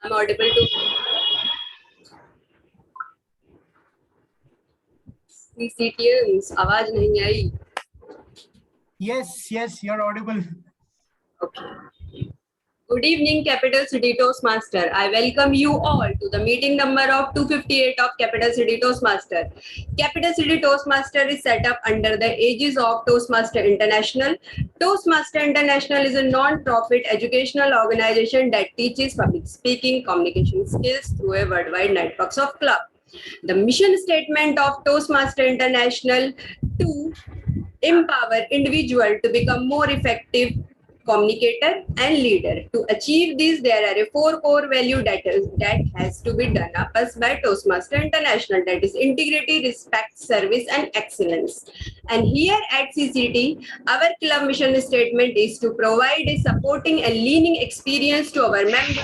I'm audible to CTMs. आवाज नहीं आई. Yes, you're audible. Okay. Good evening, Capital City Toastmaster. I welcome you all to the meeting number of 258 of Capital City Toastmaster. Capital City Toastmaster is set up under the aegis of Toastmaster International. Toastmaster International is a non-profit educational organization that teaches public speaking, communication skills through a worldwide network of clubs. The mission statement of Toastmaster International to empower individual to become more effective communicator and leader. To achieve this, there are 4 core values that has to be done up as by Toastmaster International, that is integrity, respect, service and excellence. And here at CCT, our club mission statement is to provide a supporting and learning experience to our members,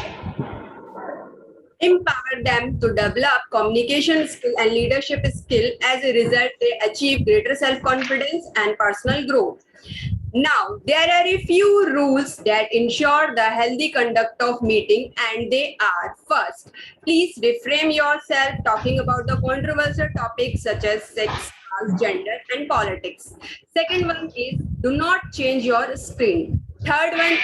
empower them to develop communication skill and leadership skill. As a result, they achieve greater self-confidence and personal growth. Now, there are a few rules that ensure the healthy conduct of meeting, and they are: first, please refrain yourself talking about the controversial topics such as sex, class, gender, and politics. Second one is, do not change your screen. Third one,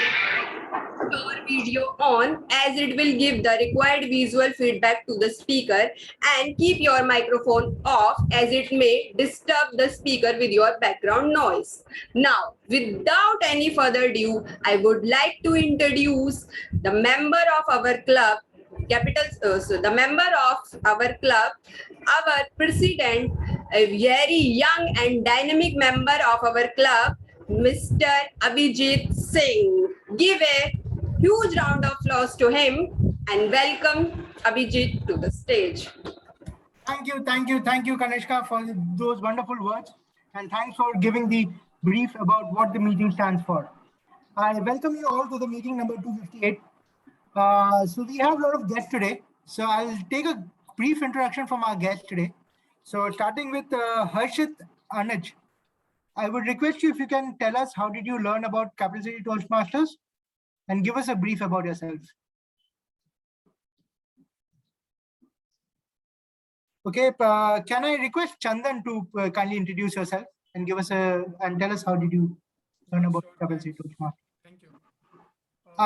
your video on, as it will give the required visual feedback to the speaker, and keep your microphone off as it may disturb the speaker with your background noise. Now, without any further ado, I would like to introduce the member of our club, the member of our club, our president, a very young and dynamic member of our club, Mr. Abhijit Singh. Give a huge round of applause to him and welcome Abhijit to the stage. Thank you, Kanishka, for those wonderful words, and thanks for giving the brief about what the meeting stands for. I welcome you all to the meeting number 258. So we have a lot of guests today. So I'll take a brief introduction from our guests today. So starting with Harshit Anuj, I would request you if you can tell us how did you learn about Capital City Toastmasters and give us a brief about yourself. Okay, can I request Chandan to kindly introduce yourself and give us and tell us how did you learn about Capital City Toastmasters? Thank you.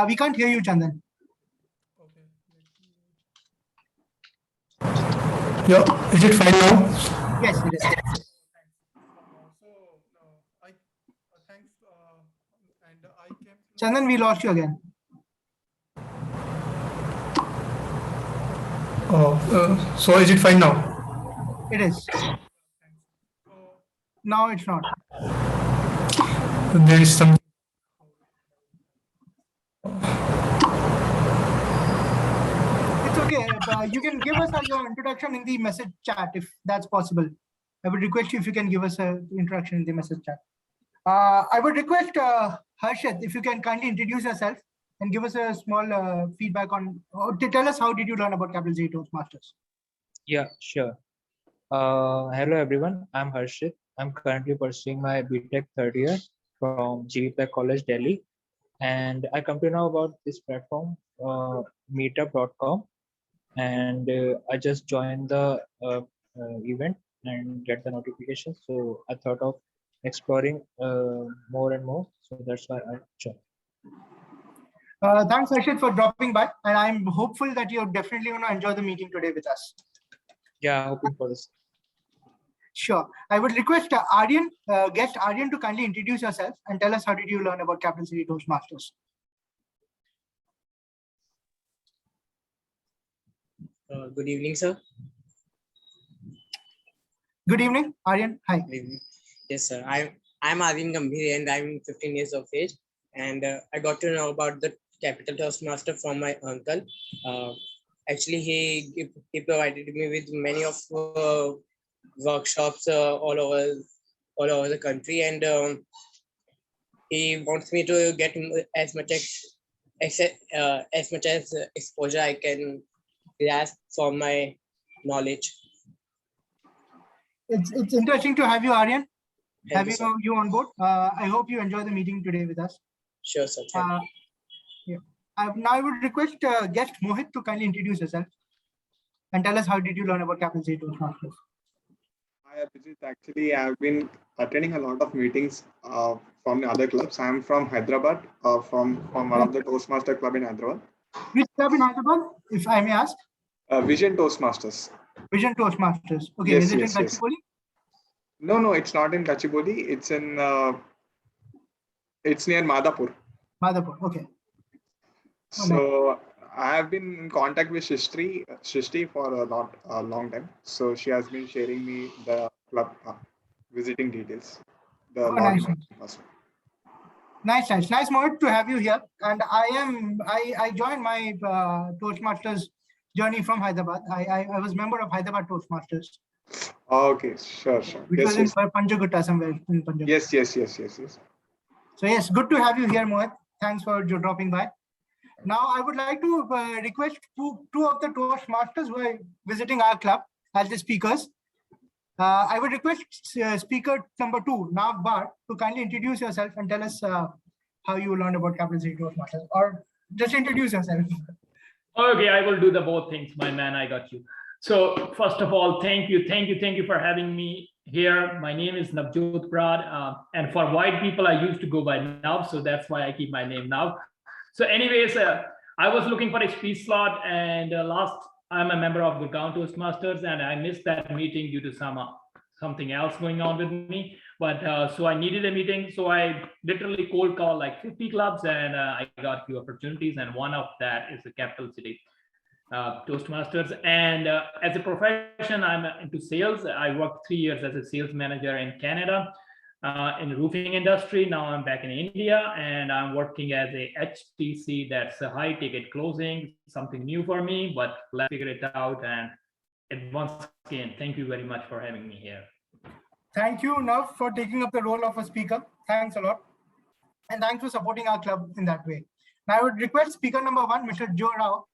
We can't hear you, Chandan. Okay. Yeah, is it fine now? Yes, it is. Thanks. And I came. Chandan, we lost you again. So is it fine now? It is. Now it's not. There is some. It's okay. You can give us your introduction in the message chat if that's possible. I would request you if you can give us an introduction in the message chat. I would request Harshit if you can kindly introduce yourself and give us a small feedback on, to tell us how did you learn about Capital City Toastmasters. Yeah, sure. Hello everyone, I'm Harshit. I'm currently pursuing my BTech third year from GVPAC College, Delhi. And I come to know about this platform, meetup.com. And I just joined the event and get the notification. So I thought of exploring more and more. So that's why I joined. Thanks, Harshit, for dropping by. And I'm hopeful that you're definitely going to enjoy the meeting today with us. Yeah, hoping for this. Sure. I would request Aryan, guest Aryan, to kindly introduce yourself and tell us how did you learn about Capital City Toastmasters. Good evening, sir. Good evening, Aryan. Hi. Good evening. Yes, sir. I'm Aryan Gambhir and I'm 15 years of age. And I got to know about the Capital Toastmaster from my uncle. Actually, he provided me with many of workshops all over the country, and he wants me to get as much exposure I can grasp from my knowledge. It's interesting to have you, Aryan. Thank you on board. I hope you enjoy the meeting today with us. Sure, sir. Thank you. Yeah. Now I would request guest Mohit to kindly introduce yourself and tell us how did you learn about Capital City Toastmasters. Hi, Abhijit. Actually, I've been attending a lot of meetings from the other clubs. I'm from Hyderabad, from one of the Toastmaster Club in Hyderabad. Which club in Hyderabad, if I may ask? Vision Toastmasters. Vision Toastmasters. Okay, Yes, is it yes, in yes. Gachibowli? No, it's not in Gachibowli. It's near Madhapur. Madhapur, okay. So I have been in contact with Shishti for a long time. So she has been sharing me the club visiting details. The login. Nice, Mohit, to have you here. And I joined my Toastmasters journey from Hyderabad. I was member of Hyderabad Toastmasters. Okay, sure. Which was in Panjagutta somewhere in Punjab. Yes. So yes, good to have you here, Mohit. Thanks for dropping by. Now I would like to request two of the Toastmasters who are visiting our club as the speakers. I would request speaker number 2, Nav Bhatt, to kindly introduce yourself and tell us how you learned about Capital City Toastmasters, or just introduce yourself. Okay, I will do the both things, my man. I got you. So first of all, thank you for having me here. My name is Navjot Prad, and for white people, I used to go by Nav, so that's why I keep my name Nav. So anyways, I was looking for a speech slot, and I'm a member of Gurgaon Toastmasters, and I missed that meeting due to something else going on with me. But so I needed a meeting, so I literally cold called like 50 clubs, and I got a few opportunities, and one of that is the Capital City Toastmasters. And as a profession, I'm into sales. I worked 3 years as a sales manager in Canada. In the roofing industry. Now I'm back in India, and I'm working as a HTC. That's a high ticket closing, something new for me, but let's figure it out. And once again, thank you very much for having me here. Thank you, Nav, for taking up the role of a speaker. Thanks a lot. And thanks for supporting our club in that way. Now I would request speaker number 1, Mr. Joe Rao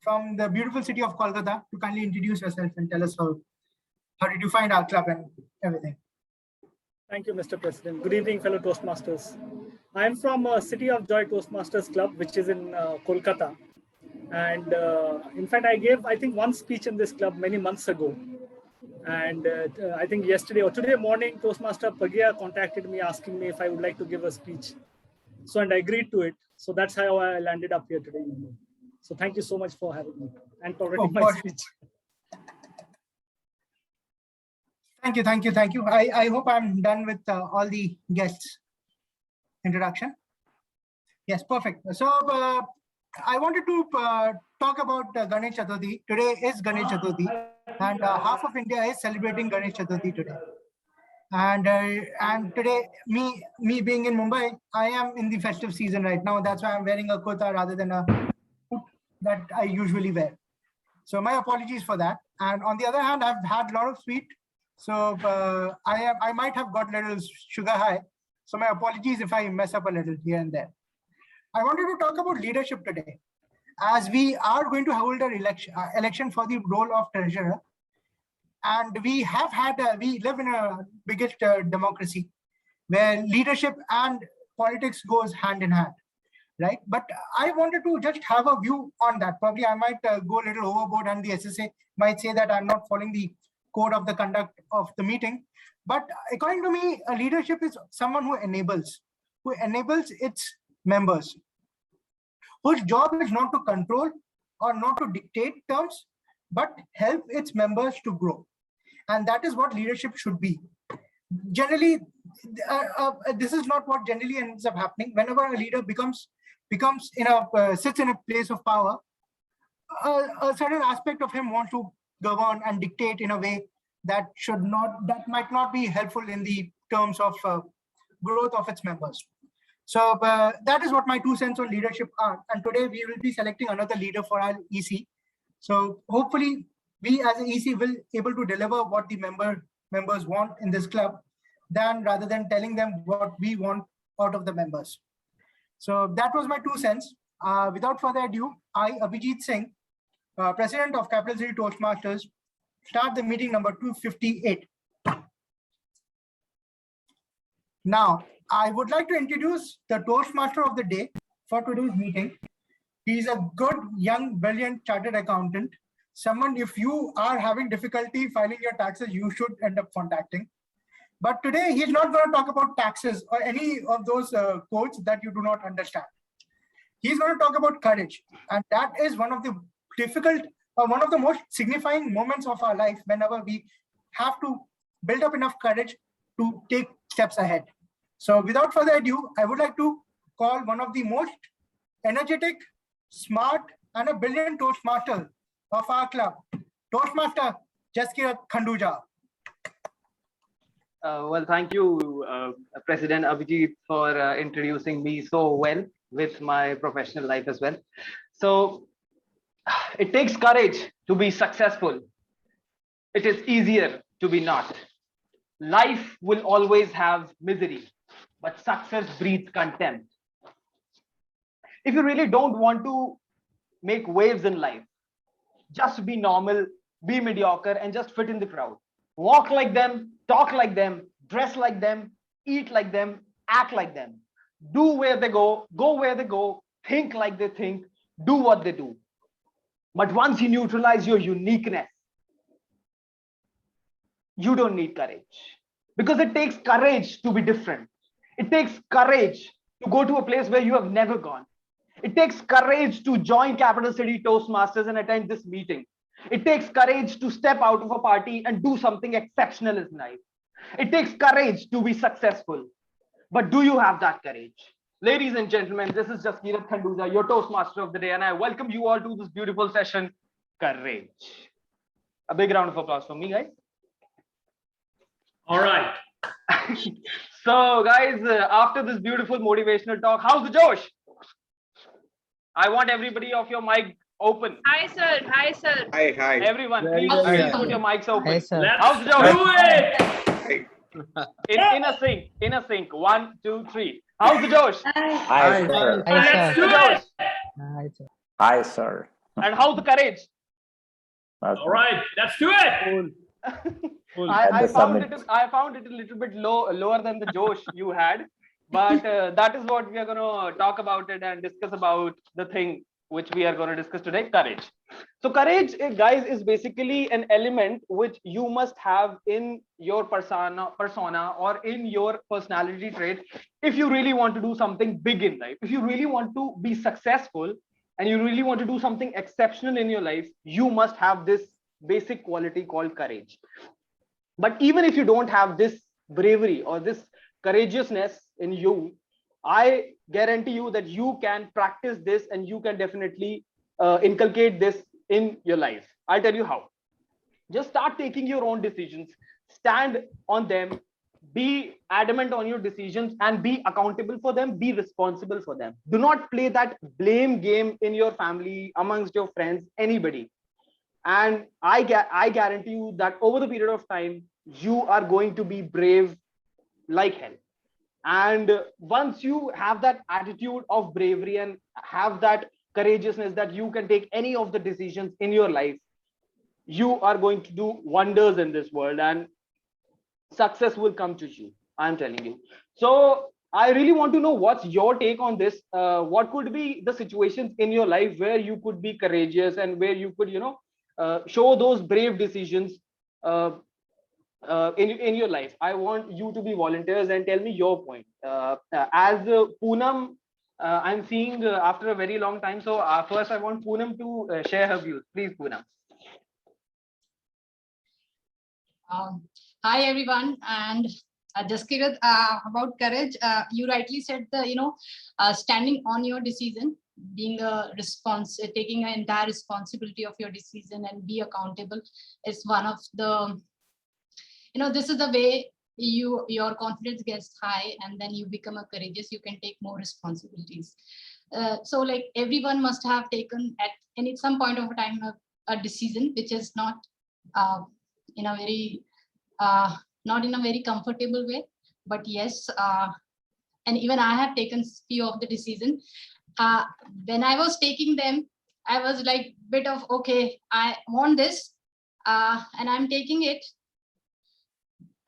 from the beautiful city of Kolkata, to kindly introduce yourself and tell us how did you find our club and everything. Thank you, Mr. President. Good evening, fellow Toastmasters. I am from City of Joy Toastmasters Club, which is in Kolkata. And in fact, I gave, I think, one speech in this club many months ago. And I think yesterday or today morning, Toastmaster Pagya contacted me asking me if I would like to give a speech. So, and I agreed to it. So that's how I landed up here today. So thank you so much for having me and tolerating my speech. Thank you. I hope I'm done with all the guests' introduction. Yes, perfect. So I wanted to talk about Ganesh Chaturthi. Today is Ganesh Chaturthi, and half of India is celebrating Ganesh Chaturthi today. And today, me being in Mumbai, I am in the festive season right now. That's why I'm wearing a kurta rather than a hood that I usually wear. So my apologies for that. And on the other hand, I've had a lot of sweet. So I might have got a little sugar high. So my apologies if I mess up a little here and there. I wanted to talk about leadership today, as we are going to hold an election for the role of treasurer. And we live in a biggest democracy where leadership and politics goes hand in hand, right? But I wanted to just have a view on that. Probably I might go a little overboard, and the SSA might say that I'm not following the code of the conduct of the meeting. But according to me, a leadership is someone who enables its members, whose job is not to control or not to dictate terms, but help its members to grow. And that is what leadership should be. Generally, this is not what generally ends up happening. Whenever a leader sits in a place of power, a certain aspect of him wants to govern and dictate in a way that might not be helpful in the terms of growth of its members. So that is what my 2 cents on leadership are. And today we will be selecting another leader for our EC. So hopefully we as an EC will able to deliver what the members want in this club, rather than telling them what we want out of the members. So that was my 2 cents. Without further ado, I, Abhijit Singh, President of Capital City Toastmasters, start the meeting number 258. Now, I would like to introduce the Toastmaster of the day for today's meeting. He's a good, young, brilliant chartered accountant. Someone, if you are having difficulty filing your taxes, you should end up contacting. But today, he's not going to talk about taxes or any of those codes that you do not understand. He's going to talk about courage. And that is one of the one of the most signifying moments of our life whenever we have to build up enough courage to take steps ahead. So without further ado, I would like to call one of the most energetic, smart, and a brilliant Toastmaster of our club, Toastmaster Jaskirat Khanduja. Well, thank you, President Abhijit, for introducing me so well with my professional life as well. So it takes courage to be successful. It is easier to be not. Life will always have misery, but success breeds contempt. If you really don't want to make waves in life, just be normal, be mediocre, and just fit in the crowd. Walk like them, talk like them, dress like them, eat like them, act like them. Do where they go where they go, think like they think, do what they do. But once you neutralize your uniqueness, you don't need courage. Because it takes courage to be different. It takes courage to go to a place where you have never gone. It takes courage to join Capital City Toastmasters and attend this meeting. It takes courage to step out of a party and do something exceptional in life. It takes courage to be successful. But do you have that courage? Ladies and gentlemen, this is Jaskirat Khanduja, your Toastmaster of the day, and I welcome you all to this beautiful session, Courage. A big round of applause for me, guys. All right. So, guys, after this beautiful motivational talk, how's the Josh? I want everybody off your mic open. Hi, sir. Hi, sir. Hi. Everyone, please put your mics open. Let's How's the do Josh? it. In a sync. 1, 2, 3. How's the Josh? Hi, sir. Let's do it. Hi, sir. And how's the courage? All right. Let's do it. I found it a little bit lower than the Josh you had, but that is what we are going to talk about it and discuss about the thing which we are going to discuss today, courage. So courage, guys, is basically an element which you must have in your persona or in your personality trait if you really want to do something big in life. If you really want to be successful and you really want to do something exceptional in your life, you must have this basic quality called courage. But even if you don't have this bravery or this courageousness in you, I guarantee you that you can practice this and you can definitely inculcate this in your life. I'll tell you how. Just start taking your own decisions, stand on them, be adamant on your decisions and be accountable for them, be responsible for them. Do not play that blame game in your family, amongst your friends, anybody. And I guarantee you that over the period of time, you are going to be brave like hell. And once you have that attitude of bravery and have that courageousness that you can take any of the decisions in your life, you are going to do wonders in this world and success will come to you. I'm telling you. So I really want to know what's your take on this. What could be the situations in your life where you could be courageous and where you could, show those brave decisions in your life? I want you to be volunteers and tell me your point. As Poonam, I'm seeing after a very long time. So first I want Poonam to share her views. Please, Poonam. Hi, everyone. And Jaskirat, about courage, you rightly said standing on your decision, being taking an entire responsibility of your decision and be accountable is one of the, this is the way your confidence gets high and then you become a courageous, you can take more responsibilities. So like everyone must have taken at some point of time a decision which is not in a very not in a very comfortable way, but yes, and even I have taken few of the decision. When I was taking them, I was like bit of, okay, I want this and I'm taking it.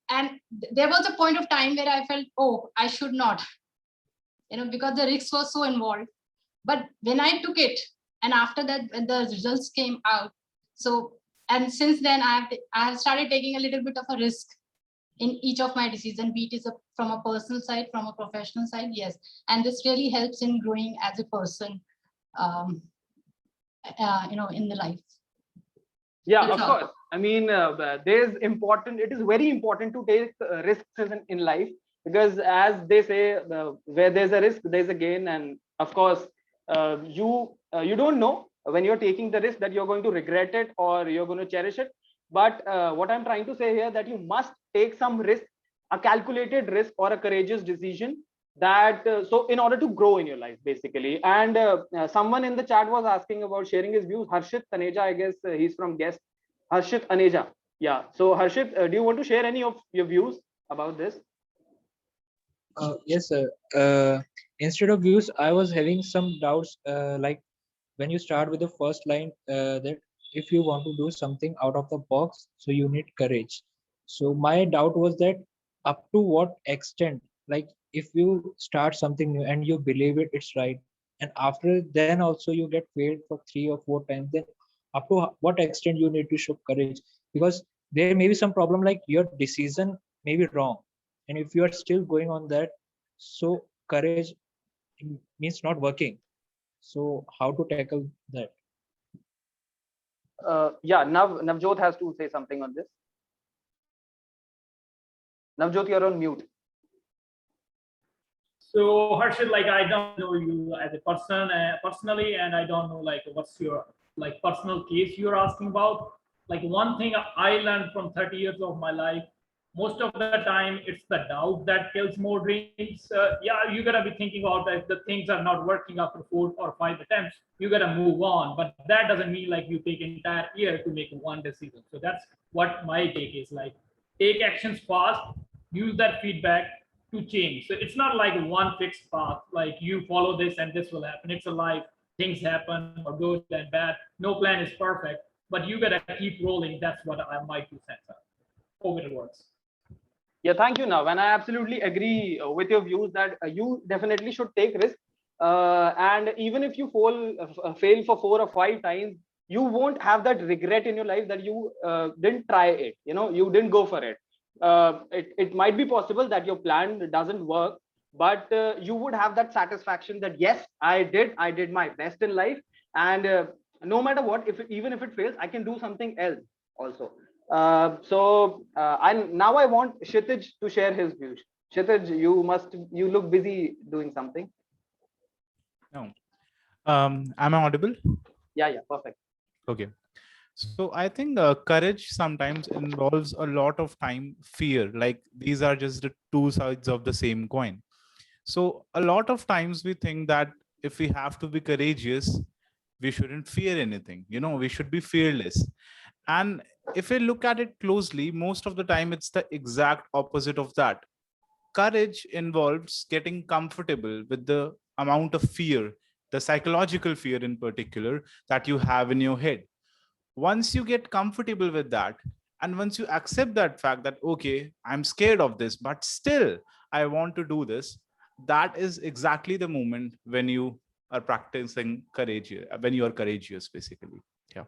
And there was a point of time where I felt, oh, I should not, because the risks were so involved. But when I took it, and after that, when the results came out, so, and since then I have started taking a little bit of a risk in each of my decisions, be it is from a personal side, from a professional side, yes. And this really helps in growing as a person, in the life. Yeah, of course. I mean, it is very important to take risks in life, because as they say, where there's a risk, there's a gain. And of course, you don't know when you're taking the risk that you're going to regret it or you're going to cherish it. But what I'm trying to say here, that you must take some risk, a calculated risk or a courageous decision, that so in order to grow in your life, basically. And someone in the chat was asking about sharing his views. Harshit Taneja, I guess he's from guest. Harshit Aneja. Yeah. So Harshit, do you want to share any of your views about this? Yes, sir. Instead of views, I was having some doubts. Like when you start with the first line, that if you want to do something out of the box, so you need courage. So my doubt was that up to what extent, like if you start something new and you believe it's right, and after then also you get failed for 3 or 4 times, then up to what extent you need to show courage, because there may be some problem, like your decision may be wrong, and if you are still going on that, so courage means not working. So how to tackle that? Yeah, Navjot has to say something on this. Navjot, you're on mute. So Harshit, like I don't know you as a person personally, and I don't know like what's your like personal case you're asking about. Like one thing I learned from 30 years of my life, most of the time it's the doubt that kills more dreams. Yeah, you gotta be thinking about if the things are not working after 4 or 5 attempts, you gotta move on. But that doesn't mean like you take entire year to make one decision. So that's what my take is. Like take actions fast, use that feedback to change. So it's not like one fixed path, like you follow this and this will happen. It's a life, things happen or good and bad. No plan is perfect, but you gotta keep rolling. That's what I might do sense of. Over the words. Yeah, thank you, Nav. And I absolutely agree with your views that you definitely should take risks. And even if you fail for 4 or 5 times, you won't have that regret in your life that you didn't try it. You didn't go for it. It might be possible that your plan doesn't work, but you would have that satisfaction that yes, I did my best in life, and no matter what, even if it fails, I can do something else also. I want Kshitij to share his views. Kshitij, you look busy doing something. No. Am I audible? Yeah, perfect. Okay. So I think courage sometimes involves a lot of time fear. Like these are just the two sides of the same coin. So a lot of times we think that if we have to be courageous, we shouldn't fear anything. We should be fearless. And if we look at it closely, most of the time it's the exact opposite of that. Courage involves getting comfortable with the amount of fear, the psychological fear in particular, that you have in your head. Once you get comfortable with that, and once you accept that fact that, okay, I'm scared of this, but still I want to do this, that is exactly the moment when you are practicing courage, when you are courageous, basically. Yeah.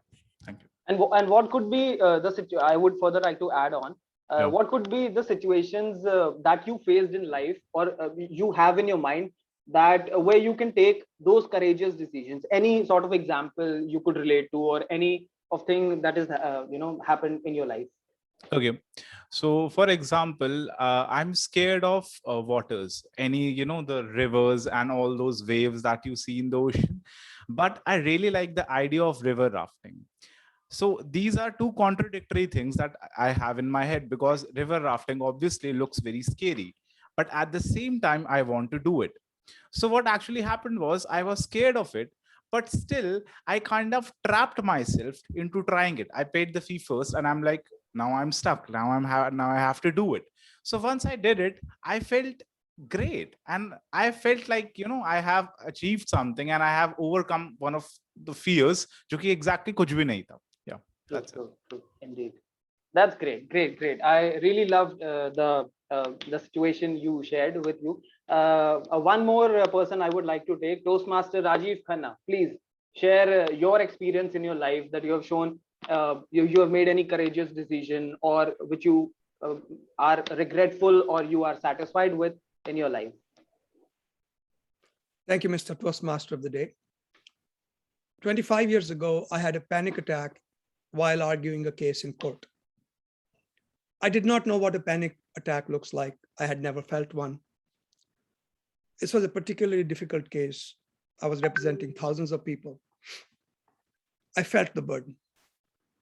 Thank you. And what could be the situation? I would further like to add on. Yeah. What could be the situations that you faced in life, or you have in your mind, that where you can take those courageous decisions? Any sort of example you could relate to, or any of thing that is happened in your life? Okay, so for example, I'm scared of waters, the rivers and all those waves that you see in the ocean, but I really like the idea of river rafting. So these are two contradictory things that I have in my head, because river rafting obviously looks very scary, but at the same time I want to do it. So what actually happened was I was scared of it, but still I kind of trapped myself into trying it. I paid the fee first and I'm like, now I'm stuck. Now I have to do it. So once I did it, I felt great. And I felt like, I have achieved something and I have overcome one of the fears, jo ki exactly kuch bhi nahi tha. Yeah, that's it. True. Indeed. That's great. I really loved the situation you shared with you. One more person I would like to take, Toastmaster Rajiv Khanna. Please share your experience in your life that you have shown, you have made any courageous decision or which you are regretful or you are satisfied with in your life. Thank you, Mr. Toastmaster of the Day. 25 years ago, I had a panic attack while arguing a case in court. I did not know what a panic attack looks like. I had never felt one. This was a particularly difficult case. I was representing thousands of people. I felt the burden.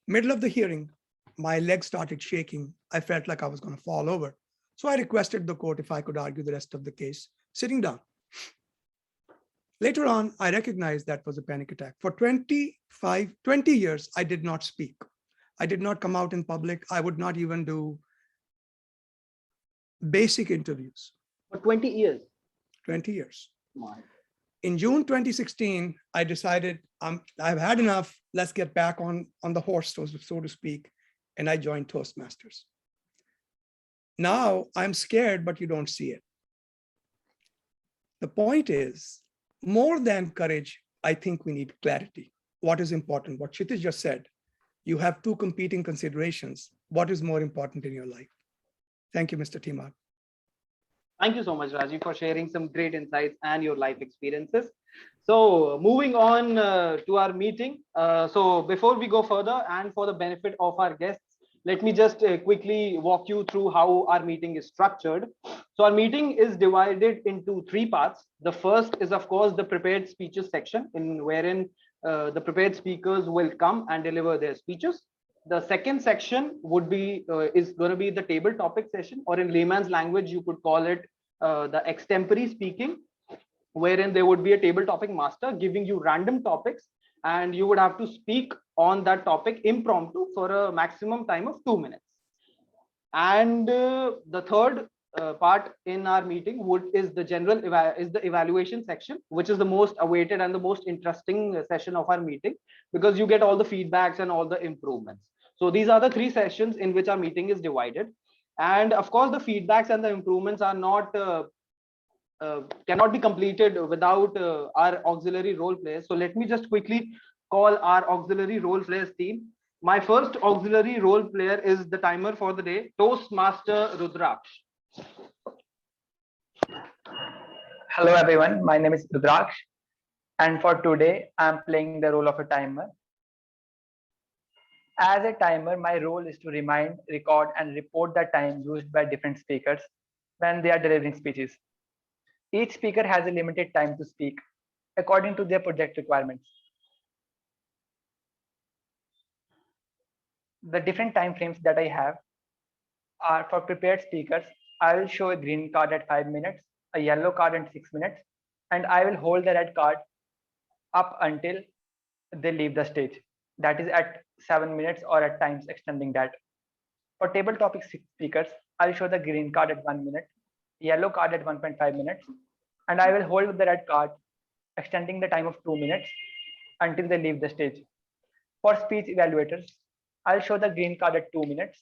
Middle of the hearing, my legs started shaking. I felt like I was going to fall over. So I requested the court if I could argue the rest of the case sitting down. Later on, I recognized that was a panic attack. For 20 years, I did not speak. I did not come out in public. I would not even do basic interviews. For 20 years? 20 years. In June 2016, I decided I've had enough. Let's get back on the horse, so to speak. And I joined Toastmasters. Now I'm scared, but you don't see it. The point is, more than courage, I think we need clarity. What is important? What Kshitij just said, you have two competing considerations. What is more important in your life? Thank you, Mr. Timar. Thank you so much, Rajiv, for sharing some great insights and your life experiences. So moving on to our meeting. So before we go further and for the benefit of our guests, let me just quickly walk you through how our meeting is structured. So our meeting is divided into three parts. The first is, of course, the prepared speeches section, wherein the prepared speakers will come and deliver their speeches. The second section would be is going to be the table topic session, or in layman's language, you could call it the extempore speaking, wherein there would be a table topic master giving you random topics, and you would have to speak on that topic impromptu for a maximum time of 2 minutes. And the third part in our meeting is the evaluation section, which is the most awaited and the most interesting session of our meeting, because you get all the feedbacks and all the improvements. So these are the three sessions in which our meeting is divided. And of course, the feedbacks and the improvements are not cannot be completed without our auxiliary role players. So let me just quickly call our auxiliary role players team. My first auxiliary role player is the timer for the day, Toastmaster Rudraksh. Hello everyone, my name is Rudraksh, and for today I'm playing the role of a timer. As a timer, my role is to remind, record and report the time used by different speakers when they are delivering speeches. Each speaker has a limited time to speak according to their project requirements. The different time frames that I have are: for prepared speakers, I will show a green card at 5 minutes, a yellow card at 6 minutes, and I will hold the red card up until they leave the stage. That is at 7 minutes, or at times extending that. For table topic speakers, I'll show the green card at 1 minute, yellow card at 1.5 minutes, and I will hold the red card, extending the time of 2 minutes until they leave the stage. For speech evaluators, I'll show the green card at 2 minutes,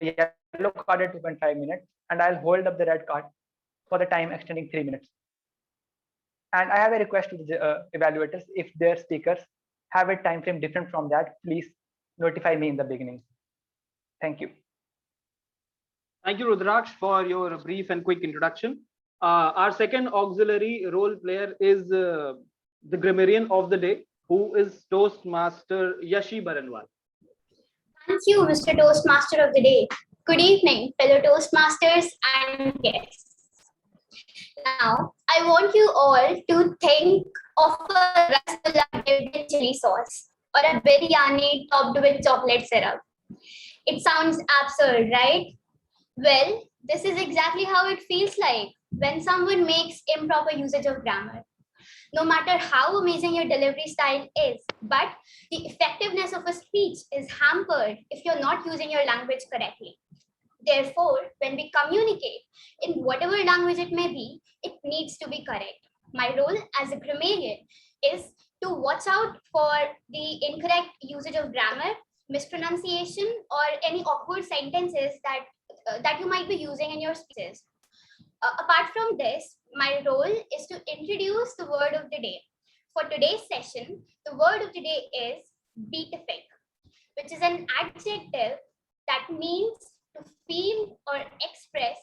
yellow card at 2.5 minutes, and I'll hold up the red card for the time extending 3 minutes. And I have a request to the evaluators: if their speakers have a time frame different from that, please notify me in the beginning. Thank you. Thank you, Rudraksh, for your brief and quick introduction. Our second auxiliary role player is the grammarian of the day, who is Toastmaster Yashi Baranwal. Thank you, Mr. Toastmaster of the Day. Good evening, fellow Toastmasters and guests. Now, I want you all to think of a rasgulla dipped in chili sauce, or a biryani topped with chocolate syrup. It sounds absurd, right? Well, this is exactly how it feels like when someone makes improper usage of grammar. No matter how amazing your delivery style is, but the effectiveness of a speech is hampered if you're not using your language correctly. Therefore, when we communicate in whatever language it may be, it needs to be correct. My role as a grammarian is to watch out for the incorrect usage of grammar, mispronunciation, or any awkward sentences that you might be using in your speeches. Apart from this, my role is to introduce the word of the day. For today's session, the word of the day is beatific, which is an adjective that means to feel or express,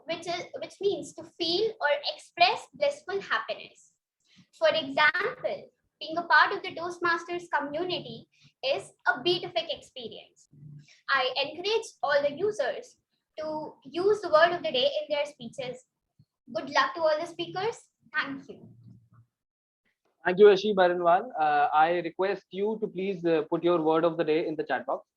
which means to feel or express blissful happiness. For example, being a part of the Toastmasters community is a beatific experience. I encourage all the users to use the word of the day in their speeches. Good luck to all the speakers. Thank you. Thank you, Ashi Barinwal. I request you to please put your word of the day in the chat box.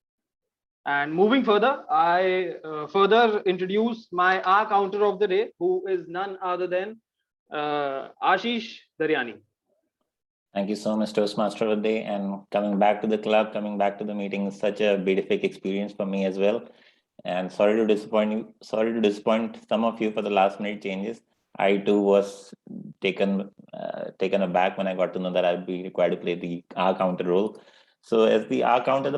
And moving further, I further introduce my R counter of the day, who is none other than Ashish Daryani. Thank you so much, Toastmaster of the day. And coming back to the club, coming back to the meeting is such a beatific experience for me as well. And sorry to disappoint you. Sorry to disappoint some of you for the last minute changes. I too was taken aback when I got to know that I'd be required to play the R counter role. So as the R counter,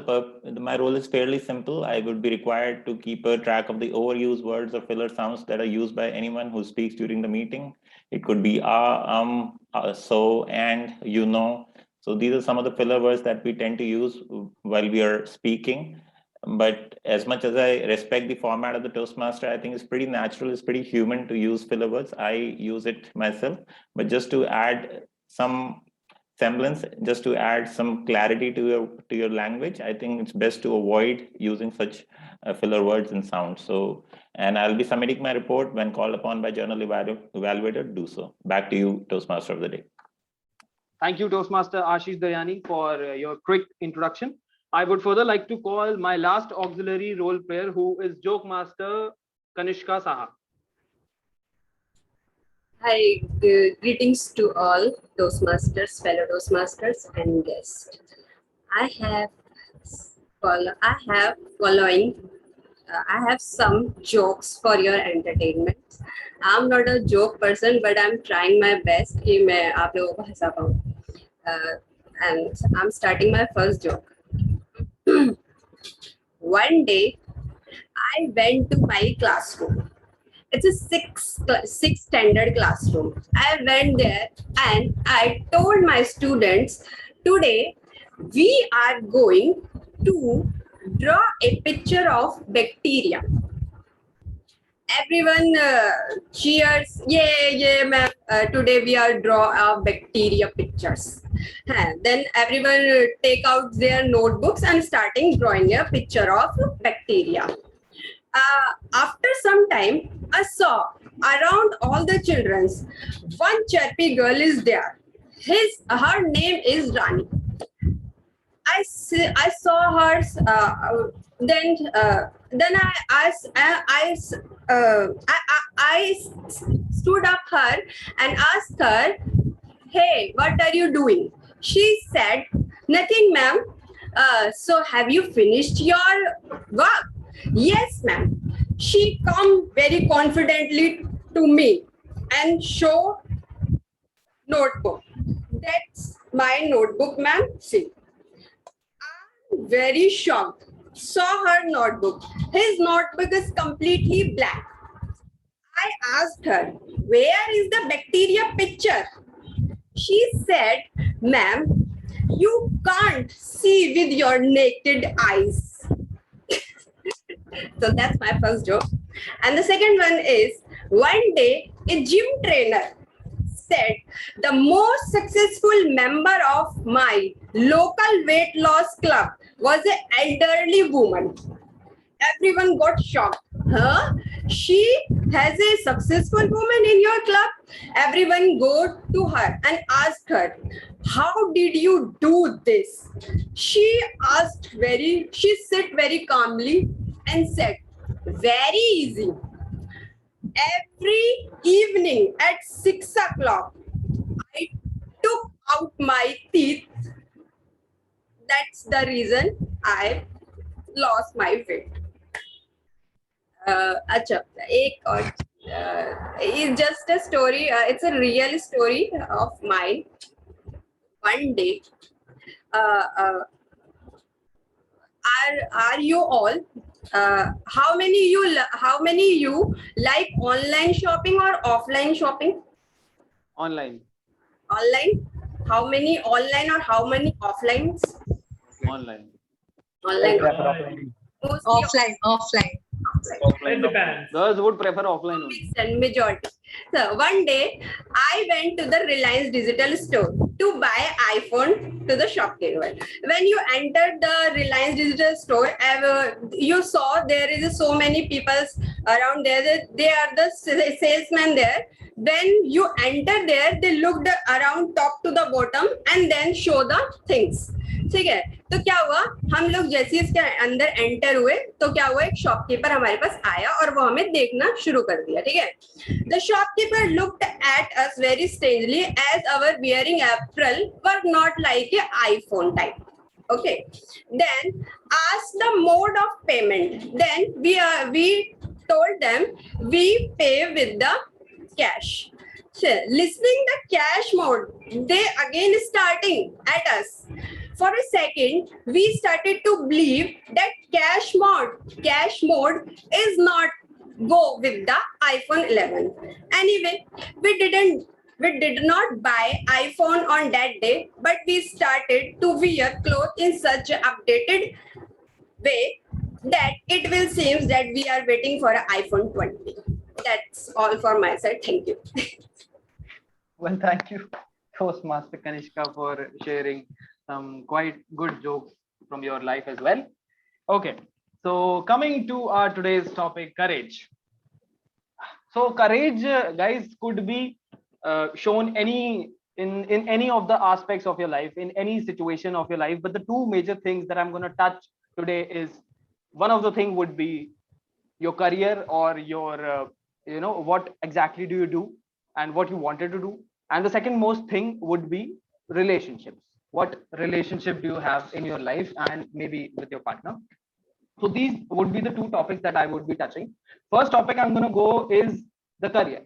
my role is fairly simple. I would be required to keep a track of the overused words or filler sounds that are used by anyone who speaks during the meeting. It could be so, and, you know. So these are some of the filler words that we tend to use while we are speaking. But as much as I respect the format of the Toastmaster, I think it's pretty natural, it's pretty human to use filler words. I use it myself, but just to add some semblance, just to add some clarity to your language, I think it's best to avoid using such filler words and sounds. So, and I'll be submitting my report when called upon by General Evaluator to do so. Back to you, Toastmaster of the day. Thank you, Toastmaster Ashish Daryani, for your quick introduction. I would further like to call my last auxiliary role player, who is Joke Master Kanishka Saha. Hi, greetings to all Toastmasters, fellow Toastmasters, and guests. I have some jokes for your entertainment. I'm not a joke person, but I'm trying my best कि मैं आप लोगों को हंसा पाऊँ. And I'm starting my first joke. One day, I went to my classroom. It's a sixth standard classroom. I went there and I told my students, today we are going to draw a picture of bacteria. Everyone cheers, yeah, ma'am. Today we are draw bacteria pictures. Then everyone take out their notebooks and starting drawing a picture of bacteria. After some time, I saw around all the children's one chirpy girl is there. Her name is Rani. I saw her. Then I stood up her and asked her, "Hey, what are you doing?" She said, "Nothing, ma'am." So have you finished your work? Yes, ma'am. She come very confidently to me and show notebook. That's my notebook, ma'am. See. I'm very shocked. Saw her notebook. His notebook is completely black. I asked her, where is the bacteria picture? She said, ma'am, you can't see with your naked eyes. So that's my first joke. And the second one is, one day a gym trainer said, the most successful member of my local weight loss club was an elderly woman. Everyone got shocked. Huh? She has a successful woman in your club? Everyone go to her and ask her, how did you do this? She sit very calmly and said, very easy. Every evening at 6 o'clock, I took out my teeth. That's the reason I lost my weight. अच्छा एक और it's just a story. It's a real story of mine. One day, are you all? How many you like online shopping or offline shopping? Online. Online. How many online or how many offlines? Online. Online. Mostly Offline. It depends. Girls would prefer offline only. And majority. So one day I went to the Reliance digital store to buy iPhone to the shopkeeper. When you entered the Reliance digital store, you saw there is so many people around there. They are the salesmen there. When you enter there, they looked around top to the bottom and then show the things. ठीक है, तो क्या हुआ, हम लोग जैसे इसके अंदर एंटर हुए तो क्या हुआ, एक शॉपकीपर हमारे पास आया और वो हमें देखना शुरू कर दिया. ठीक है, the shopkeeper looked at us very strangely as our wearing apparel were not like a iPhone type. Okay, then asked the mode of payment. Then we told them we pay with the cash. So, listening the cash mode, they again starting at us. For a second, we started to believe that cash mode is not go with the iPhone 11. Anyway, we did not buy iPhone on that day, but we started to wear clothes in such an updated way that it will seem that we are waiting for an iPhone 20. That's all for my side. Thank you. Well, thank you, Toastmaster Kanishka, for sharing some quite good jokes from your life as well. Okay, so coming to our today's topic, courage. So courage, guys, could be shown in any of the aspects of your life, in any situation of your life. But the two major things that I'm going to touch today is, one of the thing would be your career, or your what exactly do you do and what you wanted to do. And the second most thing would be relationships. What relationship do you have in your life, and maybe with your partner? So these would be the two topics that I would be touching. First topic I'm going to go is the career.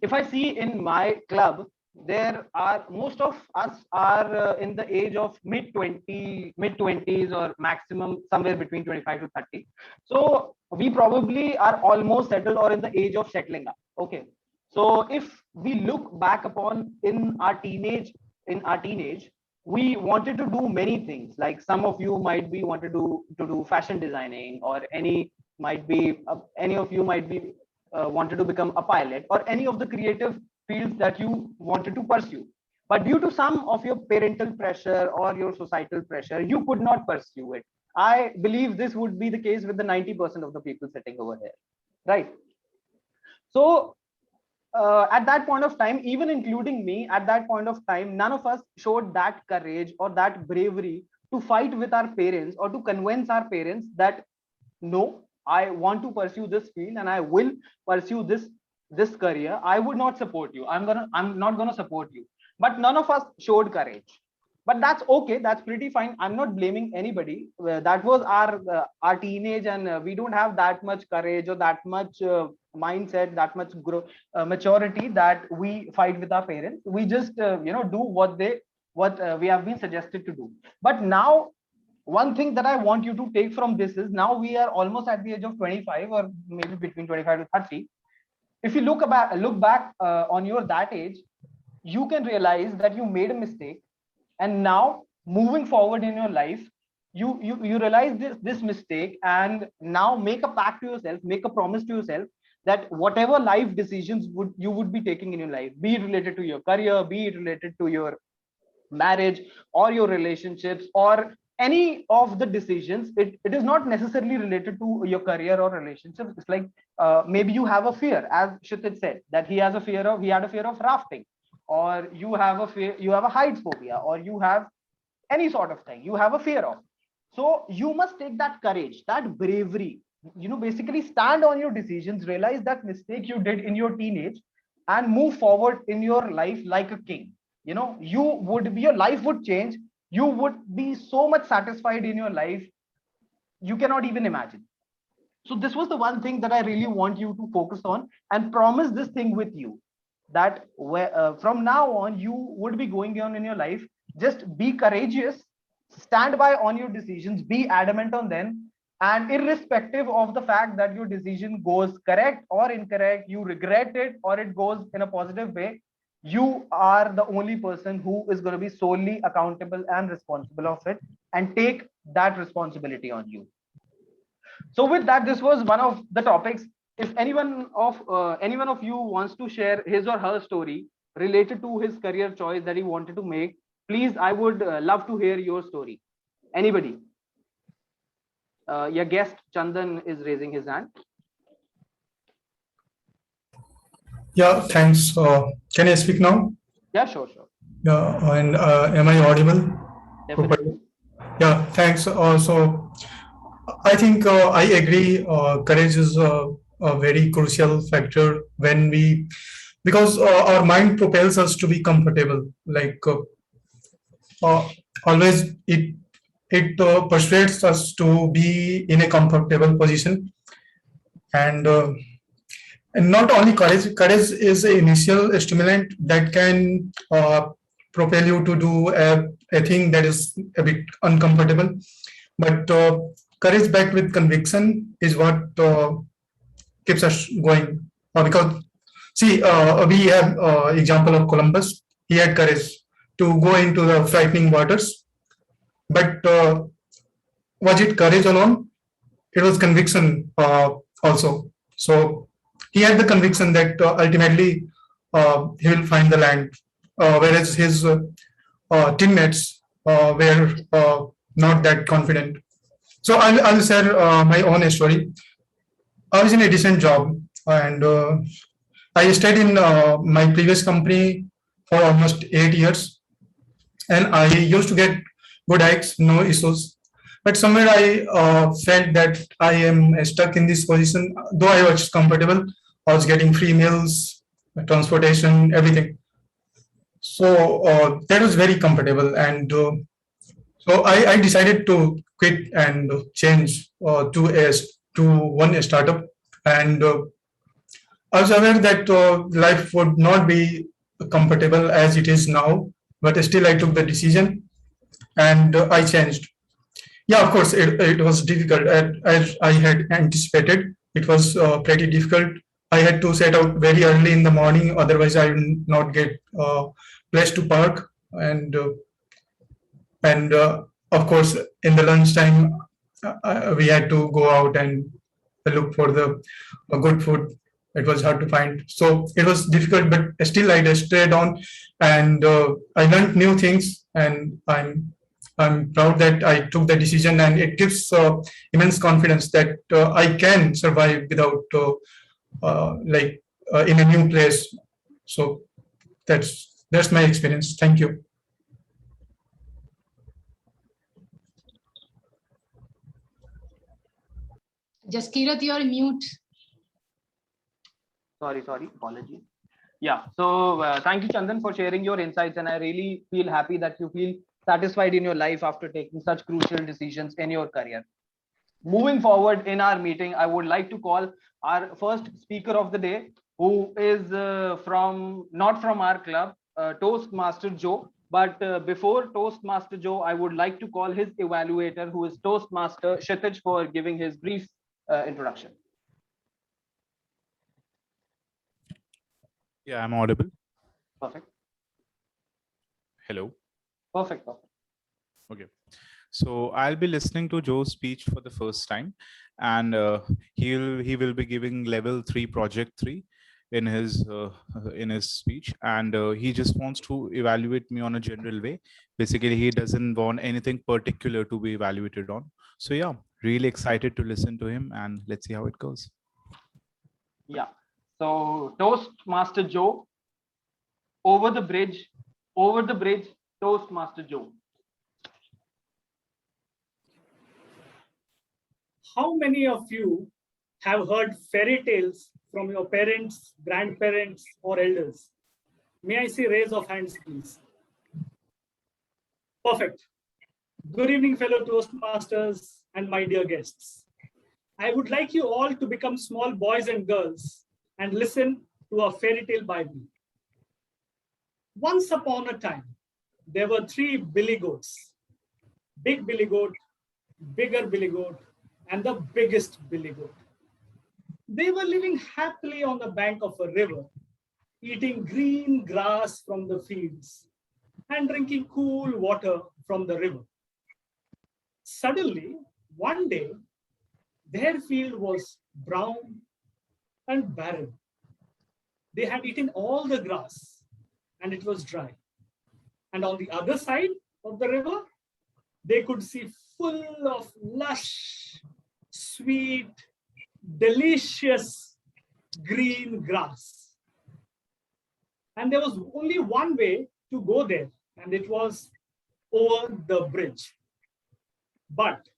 If I see in my club, there are, most of us are in the age of mid 20s, or maximum somewhere between 25 to 30. So we probably are almost settled, or in the age of settling up. Okay, so if we look back upon in our teenage, we wanted to do many things. Like some of you might be wanted to do fashion designing, or any of you might be wanted to become a pilot, or any of the creative fields that you wanted to pursue. But due to some of your parental pressure or your societal pressure, you could not pursue it. I believe this would be the case with the 90% of the people sitting over here, right? So at that point of time, even including me, at that point of time, none of us showed that courage or that bravery to fight with our parents, or to convince our parents that no, I want to pursue this field and I will pursue this career. I would not support you. I'm not gonna support you. But none of us showed courage. But that's okay. That's pretty fine. I'm not blaming anybody. That was our teenage, and we don't have that much courage or that much mindset, that much maturity that we fight with our parents. We just do what we have been suggested to do. But now, one thing that I want you to take from this is, now we are almost at the age of 25, or maybe between 25 to 30. If you look back on your that age, you can realize that you made a mistake, and now moving forward in your life, you realize this mistake, and now make a pact to yourself, make a promise to yourself, that whatever life decisions you would be taking in your life, be it related to your career, be it related to your marriage or your relationships, or any of the decisions, it is not necessarily related to your career or relationships. It's like maybe you have a fear, as Kshitij said, that he had a fear of rafting, or you have a heights phobia, or you have any sort of thing you have a fear of. So you must take that courage, that bravery, basically stand on your decisions, realize that mistake you did in your teenage, and move forward in your life like a king. Your life would change. You would be so much satisfied in your life, you cannot even imagine. So this was the one thing that I really want you to focus on, and promise this thing with you, that from now on, you would be going on in your life, just be courageous, stand by on your decisions, be adamant on them, and irrespective of the fact that your decision goes correct or incorrect, you regret it or it goes in a positive way, you are the only person who is going to be solely accountable and responsible of it, and take that responsibility on you. So with that, this was one of the topics. If anyone of you wants to share his or her story related to his career choice that he wanted to make, please, I would love to hear your story. Anybody? Your guest Chandan is raising his hand. Yeah, thanks. Can I speak now? Yeah, sure. Yeah, and am I audible? Definitely. Yeah, thanks. So I think I agree. Courage is a very crucial factor because our mind propels us to be comfortable. Like always, it persuades us to be in a comfortable position, and not only courage is an initial stimulant that can propel you to do a thing that is a bit uncomfortable, but courage backed with conviction is what keeps us going. Because see, we have example of Columbus. He had courage to go into the frightening waters, but was it courage alone? It was conviction also. So he had the conviction that ultimately he will find the land, whereas his teammates were not that confident. So I'll share my own story. I was in a decent job, and I stayed in my previous company for almost 8 years, and I used to get good hikes, no issues. But somewhere I felt that I am stuck in this position. Though I was comfortable, I was getting free meals, transportation, everything. So that was very comfortable, and so I decided to quit and change to one startup. And I was aware that life would not be comfortable as it is now, but still I took the decision and I changed. Yeah, of course, it was difficult as I had anticipated. It was pretty difficult. I had to set out very early in the morning, otherwise I would not get place to park. And of course, in the lunchtime, we had to go out and look for the good food. It was hard to find, so it was difficult. But still, I stayed on, and I learned new things. And I'm proud that I took the decision, and it gives immense confidence that I can survive without in a new place. So that's my experience. Thank you. Jaskirat, you're mute. Sorry, apologies. Yeah, so thank you, Chandan, for sharing your insights, and I really feel happy that you feel satisfied in your life after taking such crucial decisions in your career. Moving forward in our meeting, I would like to call our first speaker of the day, who is not from our club, Toastmaster Joe. But before Toastmaster Joe, I would like to call his evaluator, who is Toastmaster Kshitij, for giving his brief introduction. Yeah, I'm audible. Perfect. Hello. Perfect. Okay. So I'll be listening to Joe's speech for the first time, and he will be giving level 3 project 3 in his speech, and he just wants to evaluate me on a general way. Basically, he doesn't want anything particular to be evaluated on. So yeah, really excited to listen to him, and let's see how it goes. Yeah. So Toastmaster Joe, over the bridge, Toastmaster Joe. How many of you have heard fairy tales from your parents, grandparents, or elders? May I see raise of hands, please? Perfect. Good evening, fellow Toastmasters and my dear guests. I would like you all to become small boys and girls and listen to a fairy tale Bible. Once upon a time, there were 3 billy goats. big billy goat, bigger billy goat, and the biggest billy goat. They were living happily on the bank of a river, eating green grass from the fields and drinking cool water from the river. Suddenly, one day, their field was brown and barren. They had eaten all the grass and it was dry. And on the other side of the river, they could see full of lush, sweet, delicious green grass. And there was only one way to go there, and it was over the bridge. But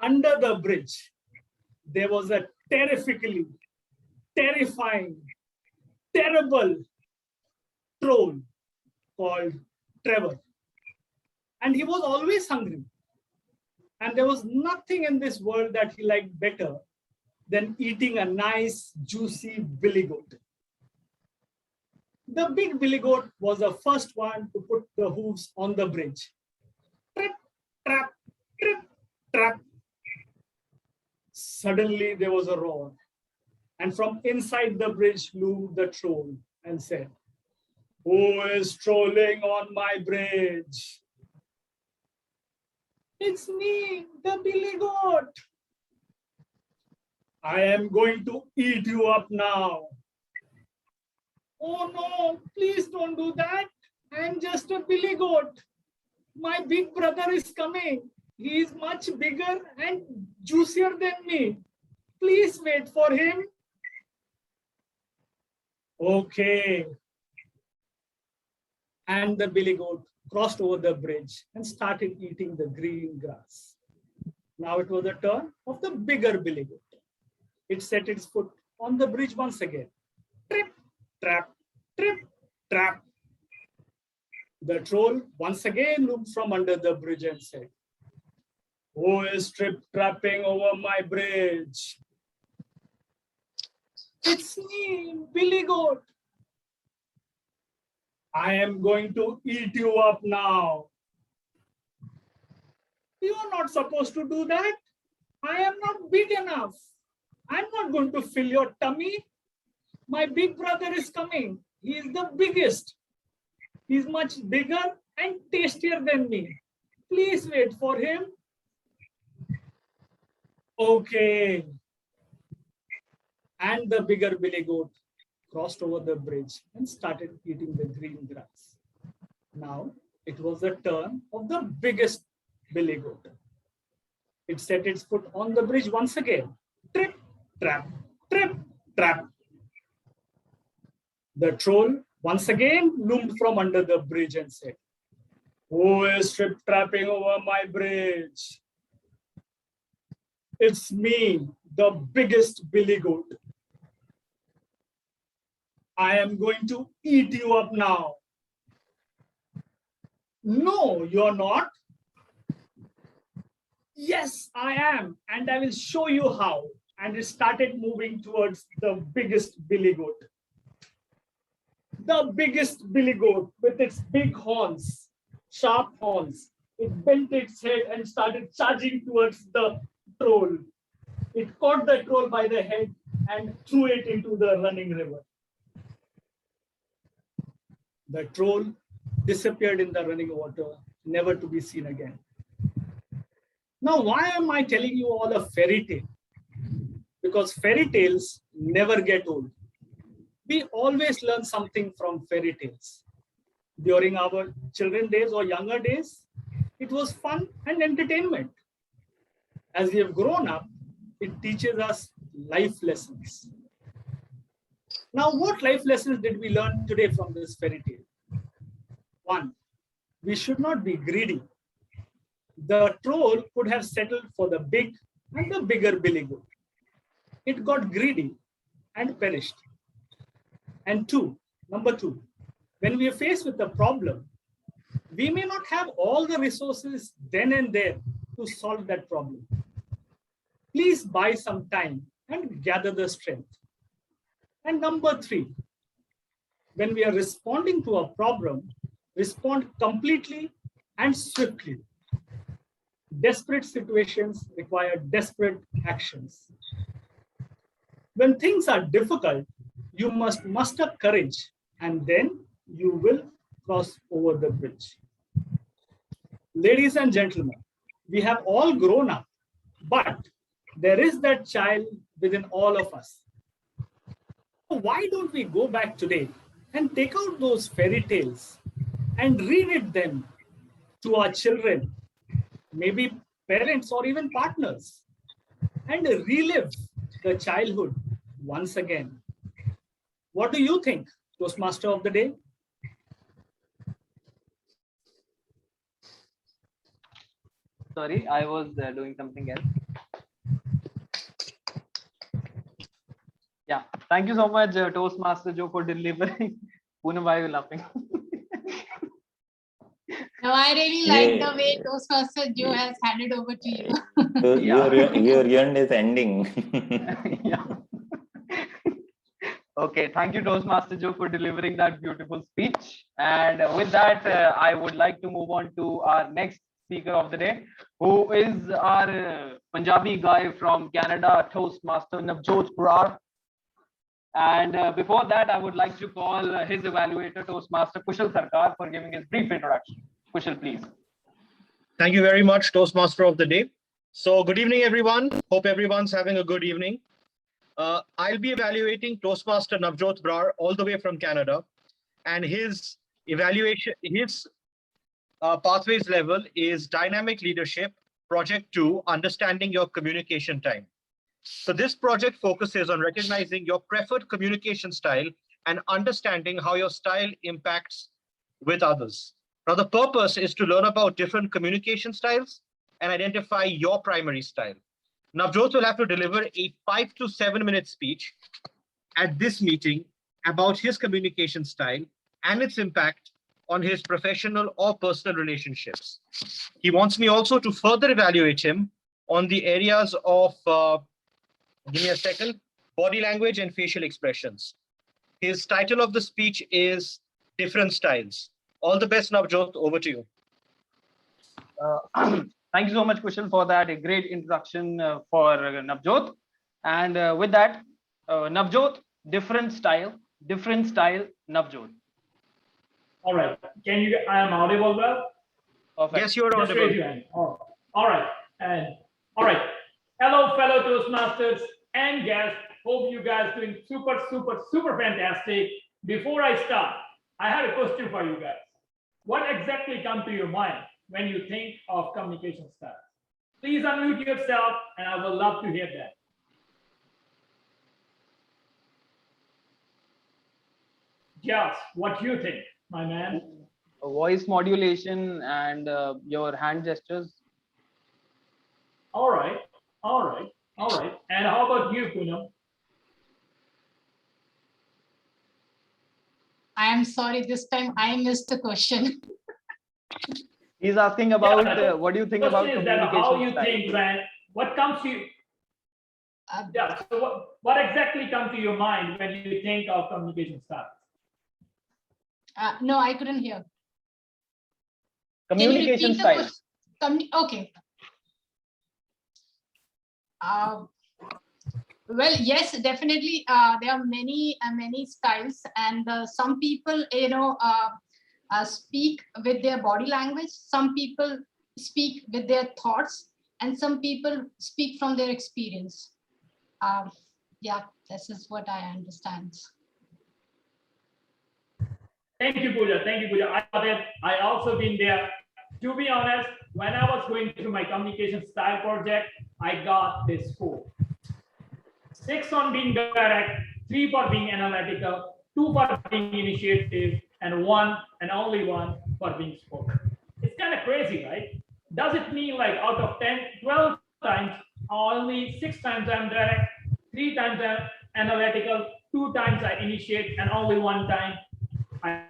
under the bridge, there was a terrifically, terrifying, terrible troll called Trevor. And he was always hungry. And there was nothing in this world that he liked better than eating a nice, juicy billy goat. The big billy goat was the first one to put the hooves on the bridge. Trip, trap, trip, trap. Suddenly there was a roar. And from inside the bridge loomed the troll and said, "Who is trolling on my bridge?" "It's me, the billy goat." "I am going to eat you up now." "Oh no, please don't do that. I am just a billy goat. My big brother is coming. He is much bigger and juicier than me. Please wait for him." "Okay." And the billy goat crossed over the bridge and started eating the green grass. Now it was the turn of the bigger billy goat. It set its foot on the bridge once again. Trip, trap, trip, trap. The troll once again looked from under the bridge and said, "Who is trip-trapping over my bridge?" "It's me, Billy Goat." "I am going to eat you up now." "You are not supposed to do that. I am not big enough. I'm not going to fill your tummy. My big brother is coming. He is the biggest. He's much bigger and tastier than me. Please wait for him." "Okay." And the bigger billy goat crossed over the bridge and started eating the green grass. Now it was the turn of the biggest billy goat. It set its foot on the bridge once again. Trip, trap, trip, trap. The troll once again loomed from under the bridge and said, "Who is trip-trapping over my bridge?" "It's me, the biggest billy goat. I am going to eat you up now." "No, you're not." "Yes, I am, and I will show you how." And it started moving towards the biggest billy goat. The biggest billy goat, with its big horns, sharp horns, it bent its head and started charging towards the troll. It caught the troll by the head and threw it into the running river. The troll disappeared in the running water, never to be seen again. Now, why am I telling you all a fairy tale? Because fairy tales never get old. We always learn something from fairy tales. During our children days or younger days, it was fun and entertainment. As we have grown up, it teaches us life lessons. Now, what life lessons did we learn today from this fairy tale? 1, we should not be greedy. The troll could have settled for the big and the bigger billy goat. It got greedy and perished. And number two, when we are faced with a problem, we may not have all the resources then and there to solve that problem. Please buy some time and gather the strength. And number 3, when we are responding to a problem, respond completely and swiftly. Desperate situations require desperate actions. When things are difficult, you must muster courage and then you will cross over the bridge. Ladies and gentlemen, we have all grown up, but there is that child within all of us. Why don't we go back today and take out those fairy tales and reread them to our children, maybe parents or even partners, and relive the childhood once again? What do you think, Toastmaster of the Day? Sorry, I was doing something else. Yeah, thank you so much, Toastmaster Joe, for delivering. Poonam, why are you laughing? No, I really like the way Toastmaster Joe has handed over to you. Your yarn is ending. Yeah. Okay, thank you, Toastmaster Joe, for delivering that beautiful speech. And with that, I would like to move on to our next speaker of the day, who is our Punjabi guy from Canada, Toastmaster Navjot Brar. And before that, I would like to call his evaluator, Toastmaster Kushal Sarkar, for giving his brief introduction. Kushal, please. Thank you very much, Toastmaster of the Day. So good evening, everyone. Hope everyone's having a good evening. I'll be evaluating Toastmaster Navjot Brar all the way from Canada, and his evaluation, his pathways level is Dynamic Leadership, Project 2, Understanding Your Communication Time. So this project focuses on recognizing your preferred communication style and understanding how your style impacts with others. Now, the purpose is to learn about different communication styles and identify your primary style. Navjot will have to deliver a 5 to 7 minute speech at this meeting about his communication style and its impact on his professional or personal relationships. He wants me also to further evaluate him on the areas of, give me a second, body language and facial expressions. His title of the speech is Different Styles. All the best, Navjot. Over to you. Thank you so much, Kushal, for that a great introduction for Navjot. And with that, Navjot, different style, Navjot. All right. Can you? I am audible well. Perfect. Yes, you're Just audible. raise your hand. All right. And all right. Hello, fellow Toastmasters and guests. Hope you guys doing super fantastic. Before I start, I have a question for you guys. What exactly comes to your mind when you think of communication styles? Please unmute yourself, and I would love to hear that. Yes, what do you think, my man? Voice modulation and your hand gestures. All right. And how about you, Poonam? I am sorry, this time I missed the question. He's asking about what do you think about communication how you style? think, man? What comes to you? Yeah. So what exactly comes to your mind when you think of communication styles? No, I couldn't hear. Communication style. Okay. Well, yes, definitely. There are many styles, and some people, speak with their body language. Some people speak with their thoughts, and some people speak from their experience. Yeah, this is what I understand. Thank you, Pooja. Thank you, Pooja. I also been there. To be honest, when I was going through my communication style project, I got this score. 6 on being direct, 3 for being analytical, 2 for being initiative, and 1 and only 1 for being spoken. It's kind of crazy, right? Does it mean like out of 10, 12 times, only 6 times I'm direct, 3 times I'm analytical, 2 times I initiate, and only 1 time I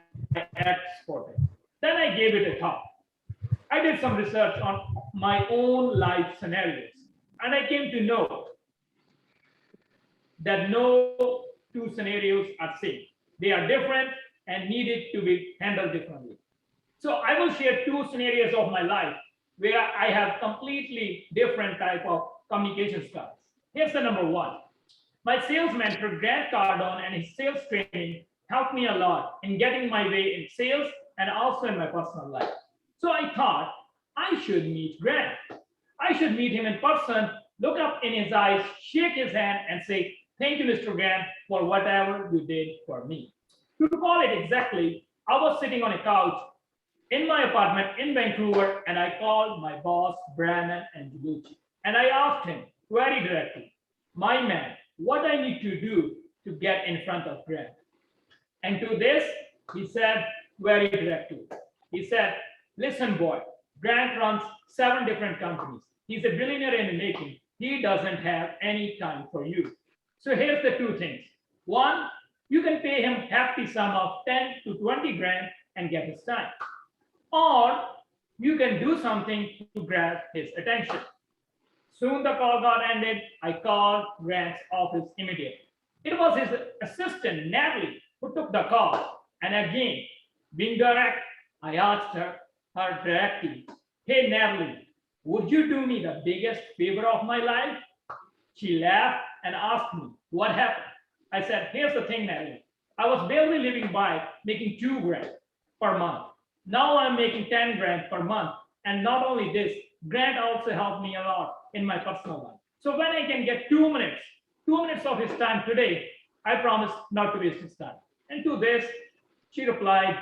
act spoken? Then I gave it a thought. I did some research on my own life scenarios, and I came to know that no 2 scenarios are same. They are different and needed to be handled differently. So I will share 2 scenarios of my life where I have completely different type of communication styles. Here's the number one. My sales mentor, Grant Cardone, and his sales training helped me a lot in getting my way in sales and also in my personal life. So I thought I should meet Grant. I should meet him in person, look up in his eyes, shake his hand, and say, "Thank you, Mr. Grant, for whatever you did for me." To recall it exactly, I was sitting on a couch in my apartment in Vancouver, and I called my boss, Brandon Angelucci, and I asked him very directly, "My man, what I need to do to get in front of Grant?" And to this, he said very directly, he said, "Listen, boy, Grant runs 7 different companies. He's a billionaire in the making. He doesn't have any time for you. So here's the 2 things. One, you can pay him hefty sum of 10 to 20 grand and get his time. Or you can do something to grab his attention." Soon the call got ended. I called Grant's office immediately. It was his assistant, Natalie, who took the call. And again, being direct, I asked her directly, "Hey, Natalie, would you do me the biggest favor of my life?" She laughed and asked me, "What happened?" I said, "Here's the thing, Natalie. I was barely living by making 2 grand per month. Now I'm making 10 grand per month. And not only this, Grant also helped me a lot in my personal life. So when I can get 2 minutes of his time today, I promise not to waste his time." And to this, she replied,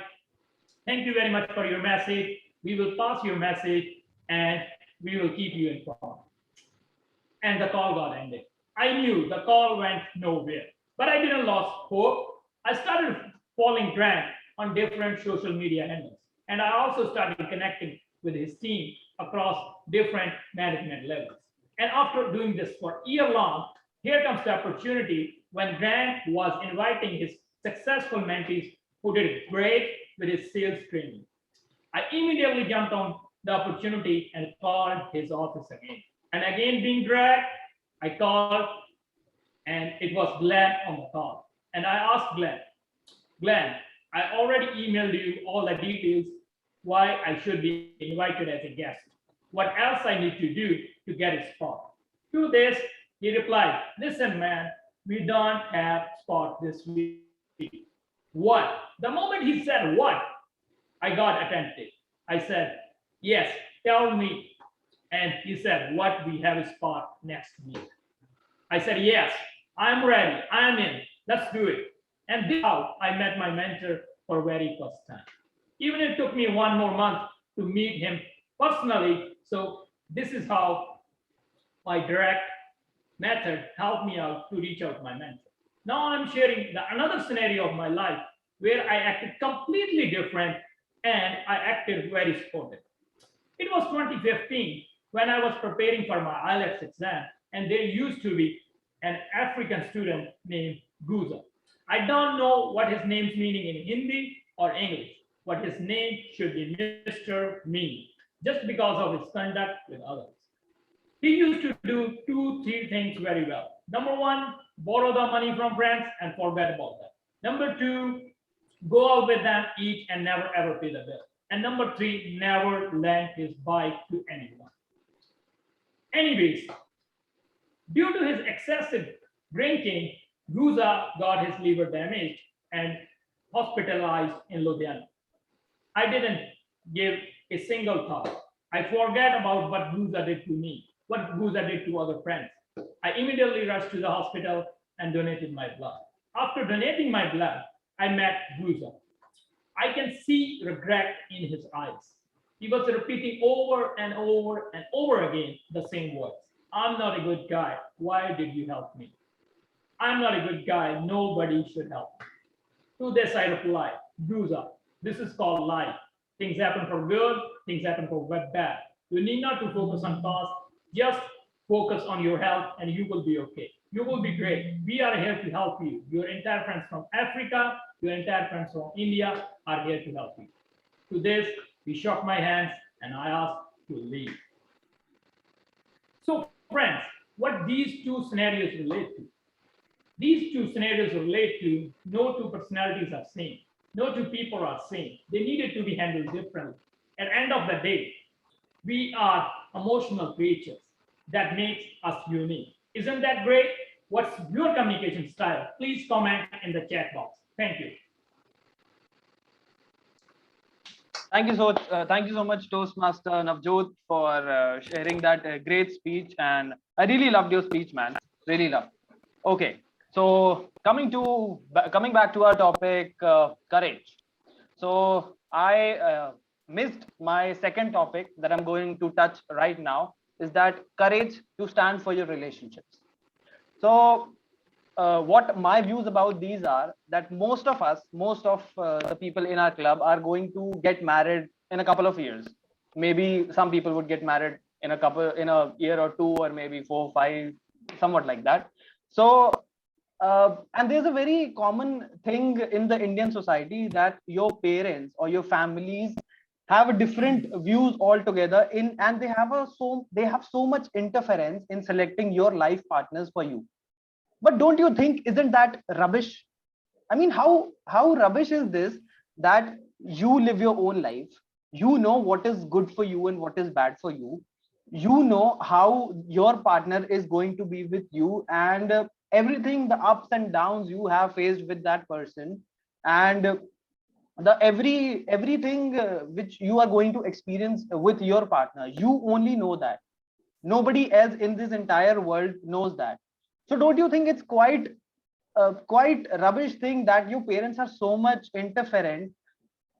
"Thank you very much for your message. We will pass your message and we will keep you informed." And the call got ended. I knew the call went nowhere, but I didn't lose hope. I started following Grant on different social media handles, and I also started connecting with his team across different management levels. And after doing this for a year long, here comes the opportunity when Grant was inviting his successful mentees who did great with his sales training. I immediately jumped on the opportunity and called his office again. And again, being direct, I called, and it was Glenn on the call. And I asked Glenn, I already emailed you all the details why I should be invited as a guest. What else I need to do to get a spot? To this, he replied, "Listen, man, we don't have spot this week." What? The moment he said what, I got attentive. I said, "Yes, tell me." And he said, "What, we have a spot next week?" I said, "Yes, I'm ready. I'm in. Let's do it." And this is how I met my mentor for very first time. Even it took me 1 more month to meet him personally. So this is how my direct method helped me out to reach out to my mentor. Now I'm sharing another scenario of my life where I acted completely different and I acted very supportive. It was 2015 when I was preparing for my IELTS exam, and there used to be an African student named Guza. I don't know what his name's meaning in Hindi or English, but his name should be Mr. Me, just because of his conduct with others. He used to do 2-3 things very well. Number 1, borrow the money from friends and forget about that. Number 2, go out with them, eat, and never ever pay the bill. And number 3, never lend his bike to anyone. Anyways, due to his excessive drinking, Guza got his liver damaged and hospitalized in Ludhiana. I didn't give a single thought. I forget about what Guza did to me, what Guza did to other friends. I immediately rushed to the hospital and donated my blood. After donating my blood, I met Guza. I can see regret in his eyes. He was repeating over and over and over again the same words. "I'm not a good guy. Why did you help me? I'm not a good guy. Nobody should help me." To this I replied, "Guza, this is called life. Things happen for good, things happen for bad. You need not to focus on past. Just focus on your health and you will be okay. You will be great. We are here to help you. Your entire friends from Africa, your entire friends from India are here to help you." To this, he shook my hands and I asked to leave. So friends, what these 2 scenarios relate to? These 2 scenarios relate to no 2 personalities are same. No 2 people are same. They needed to be handled differently. At the end of the day, We are emotional creatures. That makes us unique. Isn't that great? What's your communication style? Please comment in the chat box. Thank you. Thank you so much, Toastmaster Navjot, for sharing that great speech. And I really loved your speech, man. Really loved. Okay, so coming back to our topic, courage. So I missed my second topic that I'm going to touch right now, is that courage to stand for your relationships. So what my views about these are that most of the people in our club are going to get married in a couple of years. Maybe some people would get married in a year or two, or maybe 4, 5, somewhat like that. So and there's a very common thing in the Indian society that your parents or your families have different views altogether and they have so much interference in selecting your life partners for you. But don't you think, isn't that rubbish? I mean, how rubbish is this, that you live your own life, you know what is good for you and what is bad for you, you know how your partner is going to be with you, and everything, the ups and downs you have faced with that person, and everything which you are going to experience with your partner, you only know that. Nobody else in this entire world knows that. So don't you think it's quite rubbish thing that your parents are so much interferent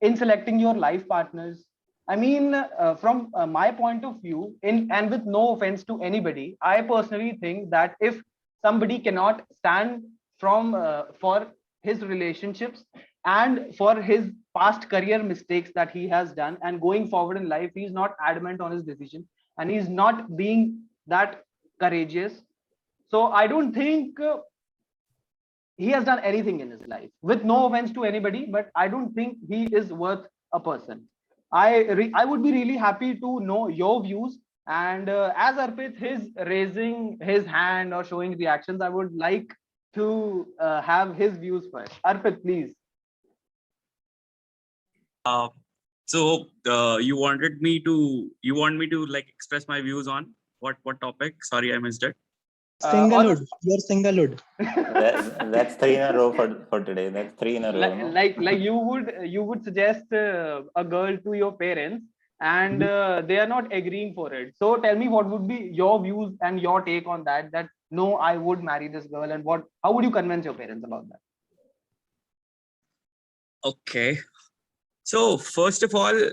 in selecting your life partners? I mean, from my point of view, and with no offense to anybody, I personally think that if somebody cannot stand for his relationships and for his past career mistakes that he has done, and going forward in life, he's not adamant on his decision and he's not being that courageous. So I don't think he has done anything in his life. With no offense to anybody, but I don't think he is worth a person. I would be really happy to know your views. And as Arpit is raising his hand or showing reactions, I would like to have his views first. Arpit, please. You want me to like express my views on what topic? Sorry, I missed it. Singlehood. You're singlehood. That's 3 in a row for today. That's 3 in a row. No? Like you would suggest a girl to your parents, and they are not agreeing for it. So tell me, what would be your views and your take on that? That no, I would marry this girl, and how would you convince your parents about that? Okay. So first of all,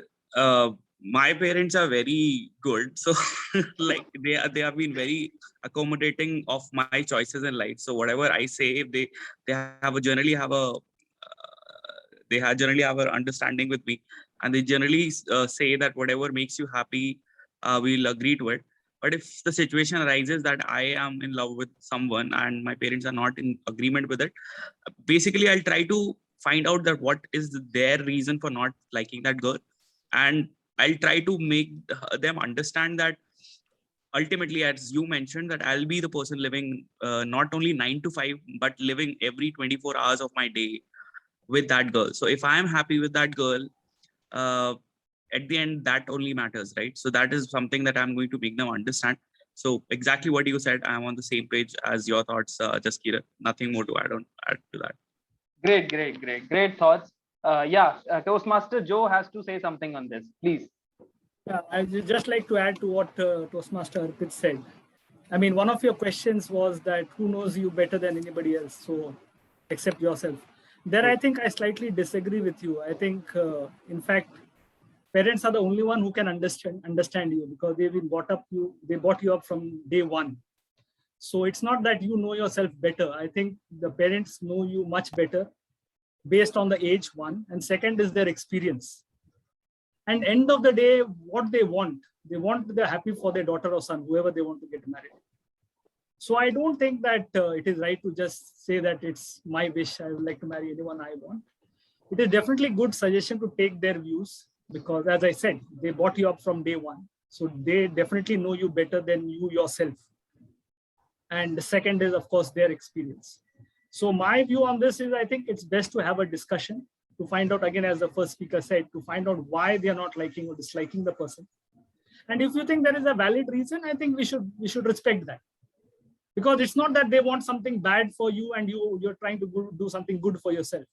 my parents are very good. So like they have been very accommodating of my choices in life. So whatever I say, if they generally have an understanding with me, and they generally say that whatever makes you happy, we'll agree to it. But if the situation arises that I am in love with someone and my parents are not in agreement with it, basically I'll try to find out that what is their reason for not liking that girl, and I'll try to make them understand that ultimately, as you mentioned, that I'll be the person living not only 9 to 5, but living every 24 hours of my day with that girl. So if I am happy with that girl, at the end, that only matters, right? So that is something that I'm going to make them understand. So exactly what you said, I'm on the same page as your thoughts, Jaskira. Nothing more to add to that. Great thoughts. Toastmaster Joe has to say something on this, please. Yeah, I would just like to add to what Toastmaster Arpit said. I mean, one of your questions was that who knows you better than anybody else, so except yourself. There, I think I slightly disagree with you. I think, in fact, parents are the only one who can understand you, because they've been they brought you up from day one. So it's not that you know yourself better. I think the parents know you much better based on the age, one, and second is their experience. And end of the day, what they're happy for their daughter or son, whoever they want to get married. So I don't think that it is right to just say that it's my wish, I would like to marry anyone I want. It is definitely good suggestion to take their views, because as I said, they brought you up from day one. So they definitely know you better than you yourself. And the second is, of course, their experience. So my view on this is, I think it's best to have a discussion to find out, again, as the first speaker said, to find out why they are not liking or disliking the person. And if you think there is a valid reason, I think we should respect that. Because it's not that they want something bad for you and you're trying to do something good for yourself.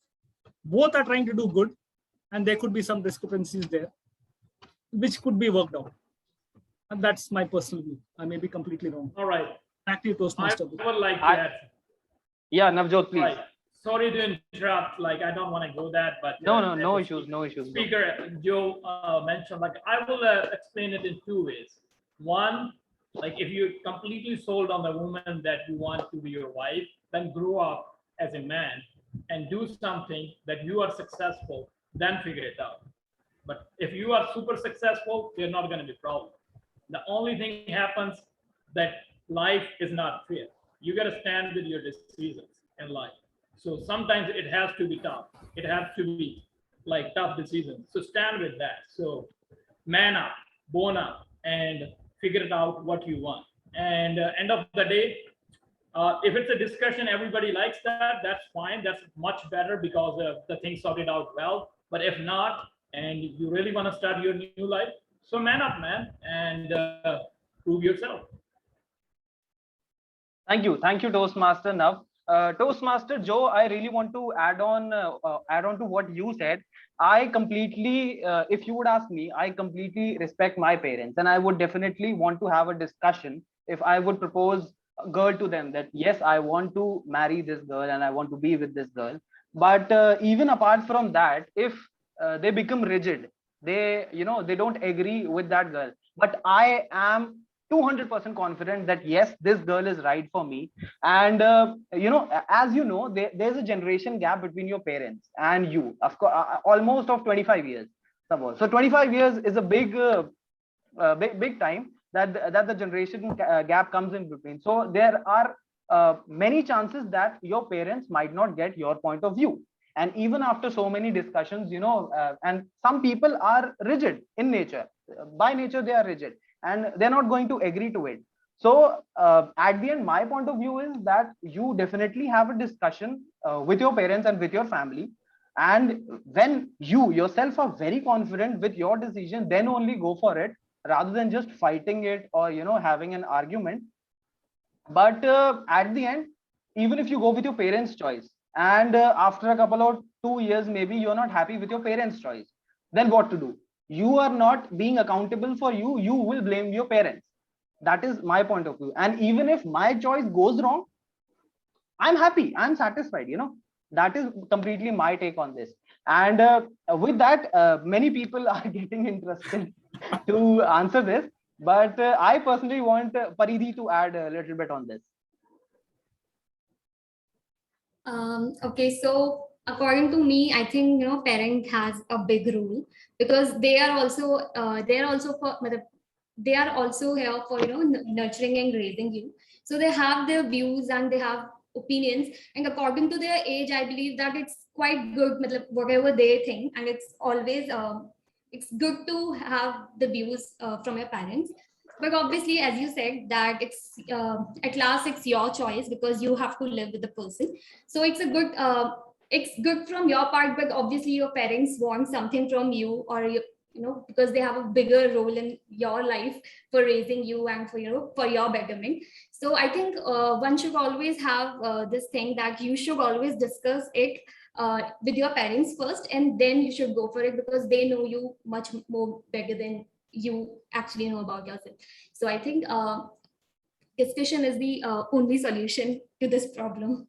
Both are trying to do good, and there could be some discrepancies there, which could be worked out. And that's my personal view. I may be completely wrong. All right. Back to you, Toastmaster. I would like to add. Yeah, Navjot, please. Right. Sorry to interrupt. Like, I don't want to go that, but no issues. Speaker Joe mentioned, like, I will explain it in two ways. One, like, if you're completely sold on the woman that you want to be your wife, then grow up as a man and do something that you are successful, then figure it out. But if you are super successful, you're not going to be problem. The only thing happens that life is not fair. You got to stand with your decisions in life. So sometimes it has to be tough. It has to be like tough decisions. So stand with that. So man up, bone up, and figure it out what you want. And end of the day, if it's a discussion, everybody likes that, that's fine. That's much better because the thing sorted out well. But if not, and you really want to start your new life, so man up, man, and prove yourself. Thank you, Toastmaster Nav. Toastmaster Joe, I really want to add on to what you said. I completely, if you would ask me, I completely respect my parents, and I would definitely want to have a discussion if I would propose a girl to them that yes, I want to marry this girl and I want to be with this girl. But even apart from that, if they become rigid, they don't agree with that girl, but I am 200% confident that yes, this girl is right for me. And as you know, there's a generation gap between your parents and you, of course, almost of 25 years. So 25 years is a big time that the generation gap comes in between. So there are many chances that your parents might not get your point of view. And even after so many discussions, and some people are rigid in nature. By nature, they are rigid and they're not going to agree to it. So at the end, my point of view is that you definitely have a discussion with your parents and with your family. And when you yourself are very confident with your decision, then only go for it, rather than just fighting it or having an argument. But at the end, even if you go with your parents' choice, and after a couple of 2 years, maybe you're not happy with your parents' choice, then what to do? You are not being accountable for you. You will blame your parents. That is my point of view. And even if my choice goes wrong, I'm happy. I'm satisfied. That is completely my take on this. And with that, many people are getting interested to answer this. But I personally want Paridhi to add a little bit on this. Okay, so according to me, I think parent has a big role, because they are also here for nurturing and raising you. So they have their views and they have opinions, and according to their age, I believe that it's quite good, whatever they think, and it's always it's good to have the views from your parents. But obviously, as you said, that it's at last it's your choice, because you have to live with the person. So it's good from your part, but obviously your parents want something from you, or because they have a bigger role in your life for raising you and for your betterment. So I think one should always have this thing that you should always discuss it with your parents first, and then you should go for it, because they know you much more better than you actually know about yourself. So I think discussion is the only solution to this problem.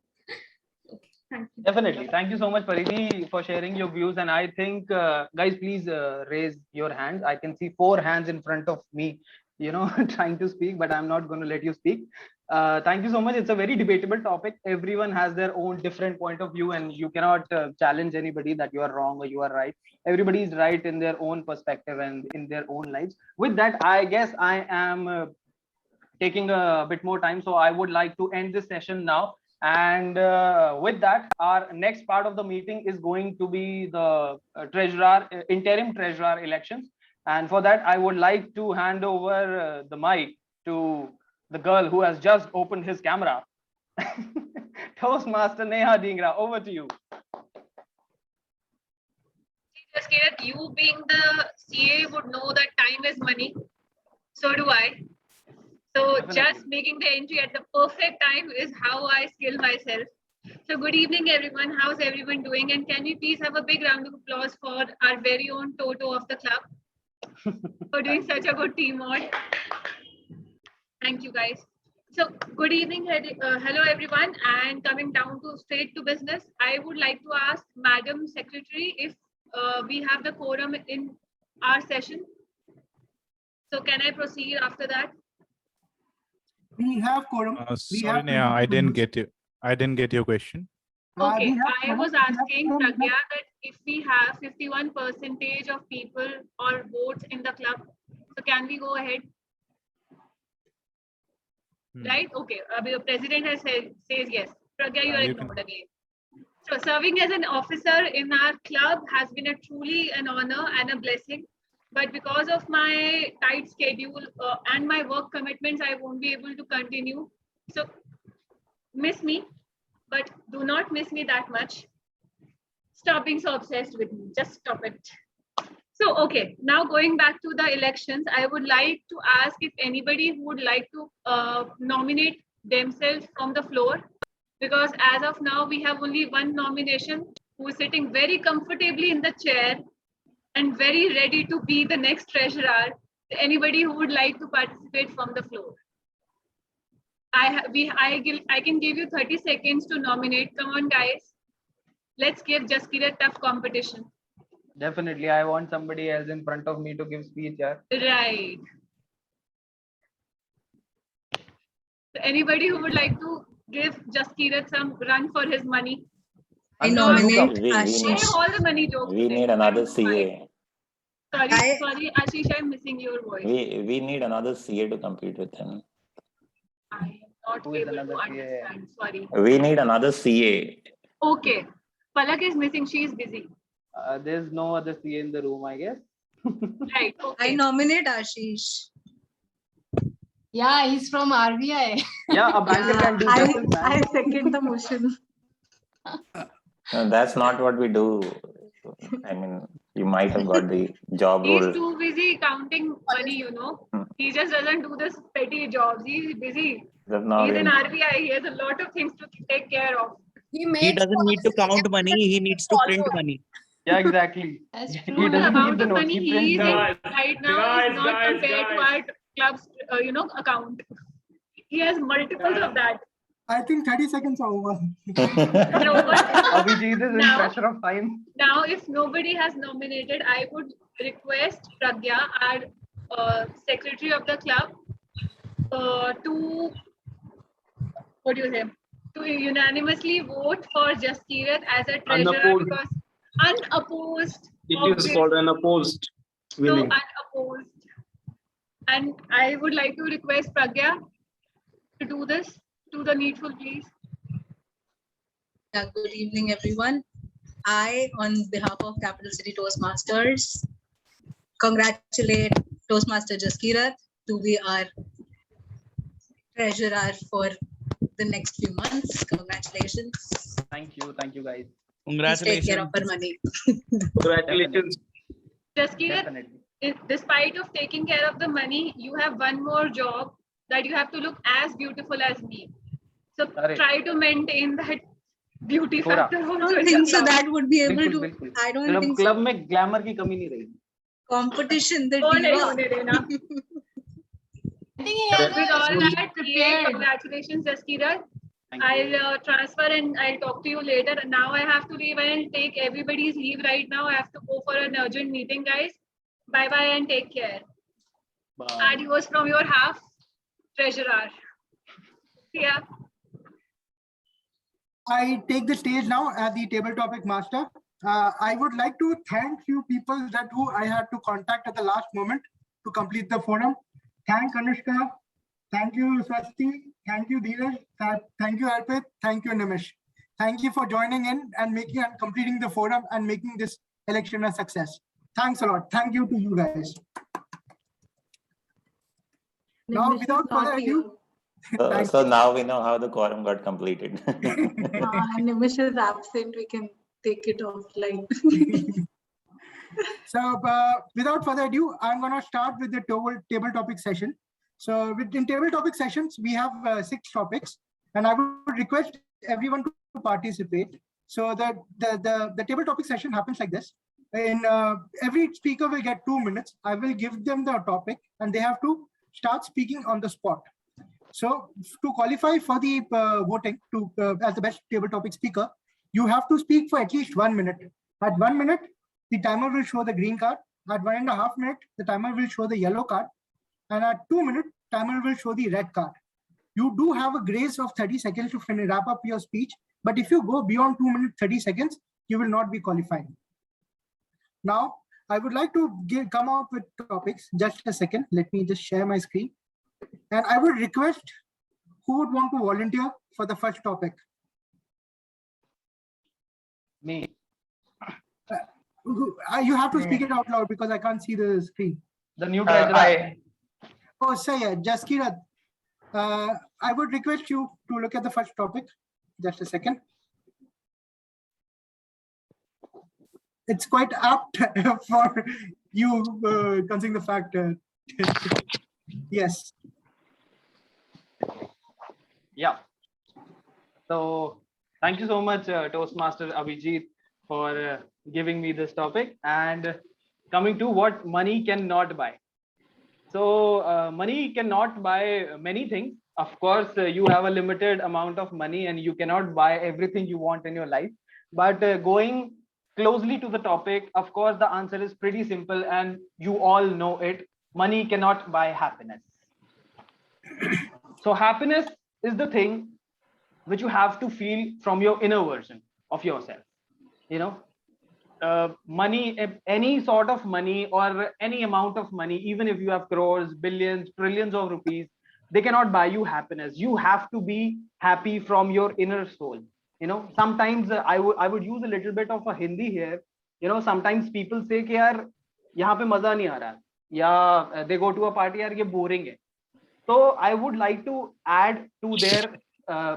Okay, thank you. Definitely. Thank you so much, Paridhi, for sharing your views. And I think, guys, please raise your hands. I can see 4 hands in front of me, trying to speak, but I'm not going to let you speak. Thank you so much. It's a very debatable topic. Everyone has their own different point of view, and you cannot challenge anybody that you are wrong or you are right. Everybody is right in their own perspective and in their own lives. With that, I guess I am taking a bit more time, so I would like to end this session now. And with that, our next part of the meeting is going to be the interim treasurer elections. And for that, I would like to hand over the mic to the girl who has just opened his camera. Toastmaster Neha Dhingra, over to you. You being the CA would know that time is money. do I. So Definitely. just making the entry at the perfect time is how I skill myself. So good evening, everyone. How's everyone doing? And can we please have a big round of applause for our very own Toto of the club for doing such a good teamwork. Thank you, guys. So good evening, hello everyone, and coming down to straight to business, I would like to ask Madam Secretary if we have the quorum in our session. So can I proceed after that? We have quorum. Sorry, Neha, I didn't get you. I didn't get your question. Okay, I was asking Pragya that if we have 51% of people or votes in the club, so can we go ahead? Right? Okay. The president has says yes. Pragya, you are ignored again. So serving as an officer in our club has been a truly an honor and a blessing. But because of my tight schedule and my work commitments, I won't be able to continue. So miss me, but do not miss me that much. Stop being so obsessed with me. Just stop it. So, okay, now going back to the elections, I would like to ask if anybody who would like to nominate themselves from the floor, because as of now, we have only one nomination who is sitting very comfortably in the chair and very ready to be the next treasurer. Anybody who would like to participate from the floor. I can give you 30 seconds to nominate. Come on, guys. Let's give Jaskir a tough competition. Definitely, I want somebody else in front of me to give speech. Yeah. Right. So anybody who would like to give Jaskirat some run for his money? I nominate Ashish. All the money jokes. We need another CA. Sorry, Ashish, I'm missing your voice. We need another CA to compete with him. I'm not able to understand. Sorry. We need another CA. Okay. Palak is missing. She is busy. There's no other CA in the room, I guess. Right. Okay. I nominate Ashish. Yeah, he's from RBI. Yeah, a banker can do justice, man. I second the motion. No, that's not what we do. I mean, you might have got the job He's role. too busy counting money, you know. He just doesn't do this petty jobs. He's busy. That's not He's in him. RBI. He has a lot of things to take care of. He doesn't need to count money. He needs to print money. Yeah, exactly. That's He true. The doesn't amount keep the of notes, money he he is prints in them. right now is not compared to our club's, account. He has multiples of that. I think 30 seconds are over. Abhijit is in Now- pressure of time. Now, if nobody has nominated, I would request Pragya, our secretary of the club, to, what do you say, to unanimously vote for Jaskirat as a treasurer Unopposed. because unopposed. It is obviously. called unopposed So winning. unopposed. And I would like to request Pragya to do this. Do the needful, please. Yeah, good evening, everyone. I, on behalf of Capital City Toastmasters, congratulate Toastmaster Jaskirat to be our treasurer for the next few months. Congratulations. Thank you guys. Please take care of our money. Congratulations. Jaskirat, despite of taking care of the money, you have one more job that you have to look as beautiful as me. So try to maintain that beauty factor. I don't think so. That would be able to. बिल्कुल. I don't think so. Club में glamour की कमी नहीं रहेगी. Competition, the Oh, nahi diva. hone dena. With all that, congratulations, Jaskirat. I'll transfer and I'll talk to you later. Now I have to leave and take everybody's leave right now. I have to go for an urgent meeting, guys. Bye bye and take care. Bye. Adios from your half treasurer. See ya. I take the stage now as the table topic master. I would like to thank few people that who I had to contact at the last moment to complete the forum. Thank Anushka. Thank you, Swasti. Thank you, Dheeraj. Thank you, Arpit. Thank you, Nimish. Thank you for joining in and making and completing the forum and making this election a success. Thanks a lot. Thank you to you guys. Now, without further ado, So now we know how the quorum got completed. Nimish is absent. We can take it offline. So without further ado, I'm going to start with the table topic session. So within table topic sessions, we have 6 topics, and I would request everyone to participate. So the table topic session happens like this. In every speaker will get 2 minutes. I will give them the topic, and they have to start speaking on the spot. So to qualify for the voting to as the best table topic speaker, you have to speak for at least 1 minute. At 1 minute, the timer will show the green card. At 1.5 minutes, the timer will show the yellow card. And at 2 minutes, timer will show the red card. You do have a grace of 30 seconds to wrap up your speech. But if you go beyond 2 minutes, 30 seconds, you will not be qualifying. Now, I would like to come up with topics. Just a second. Let me just share my screen. And I would request who would want to volunteer for the first topic. Me. You have to speak it out loud because I can't see the screen. The new treasurer. Oh, Saya, Jaskirat. I would request you to look at the first topic. Just a second. It's quite apt for you considering the fact. Yes. Yeah. So thank you so much, Toastmaster Abhijit, for giving me this topic and coming to what money cannot buy. So money cannot buy many things. Of course, you have a limited amount of money and you cannot buy everything you want in your life. But going closely to the topic, of course, the answer is pretty simple and you all know it. Money cannot buy happiness. So happiness is the thing which you have to feel from your inner version of yourself. You know, money, any sort of money or any amount of money, even if you have crores, billions, trillions of rupees, they cannot buy you happiness. You have to be happy from your inner soul. You know, sometimes I would use a little bit of a Hindi here. You know, sometimes people say कि यार यहाँ पे मजा नहीं आ रहा, या they go to a party यार ये boring है. So I would like to add to their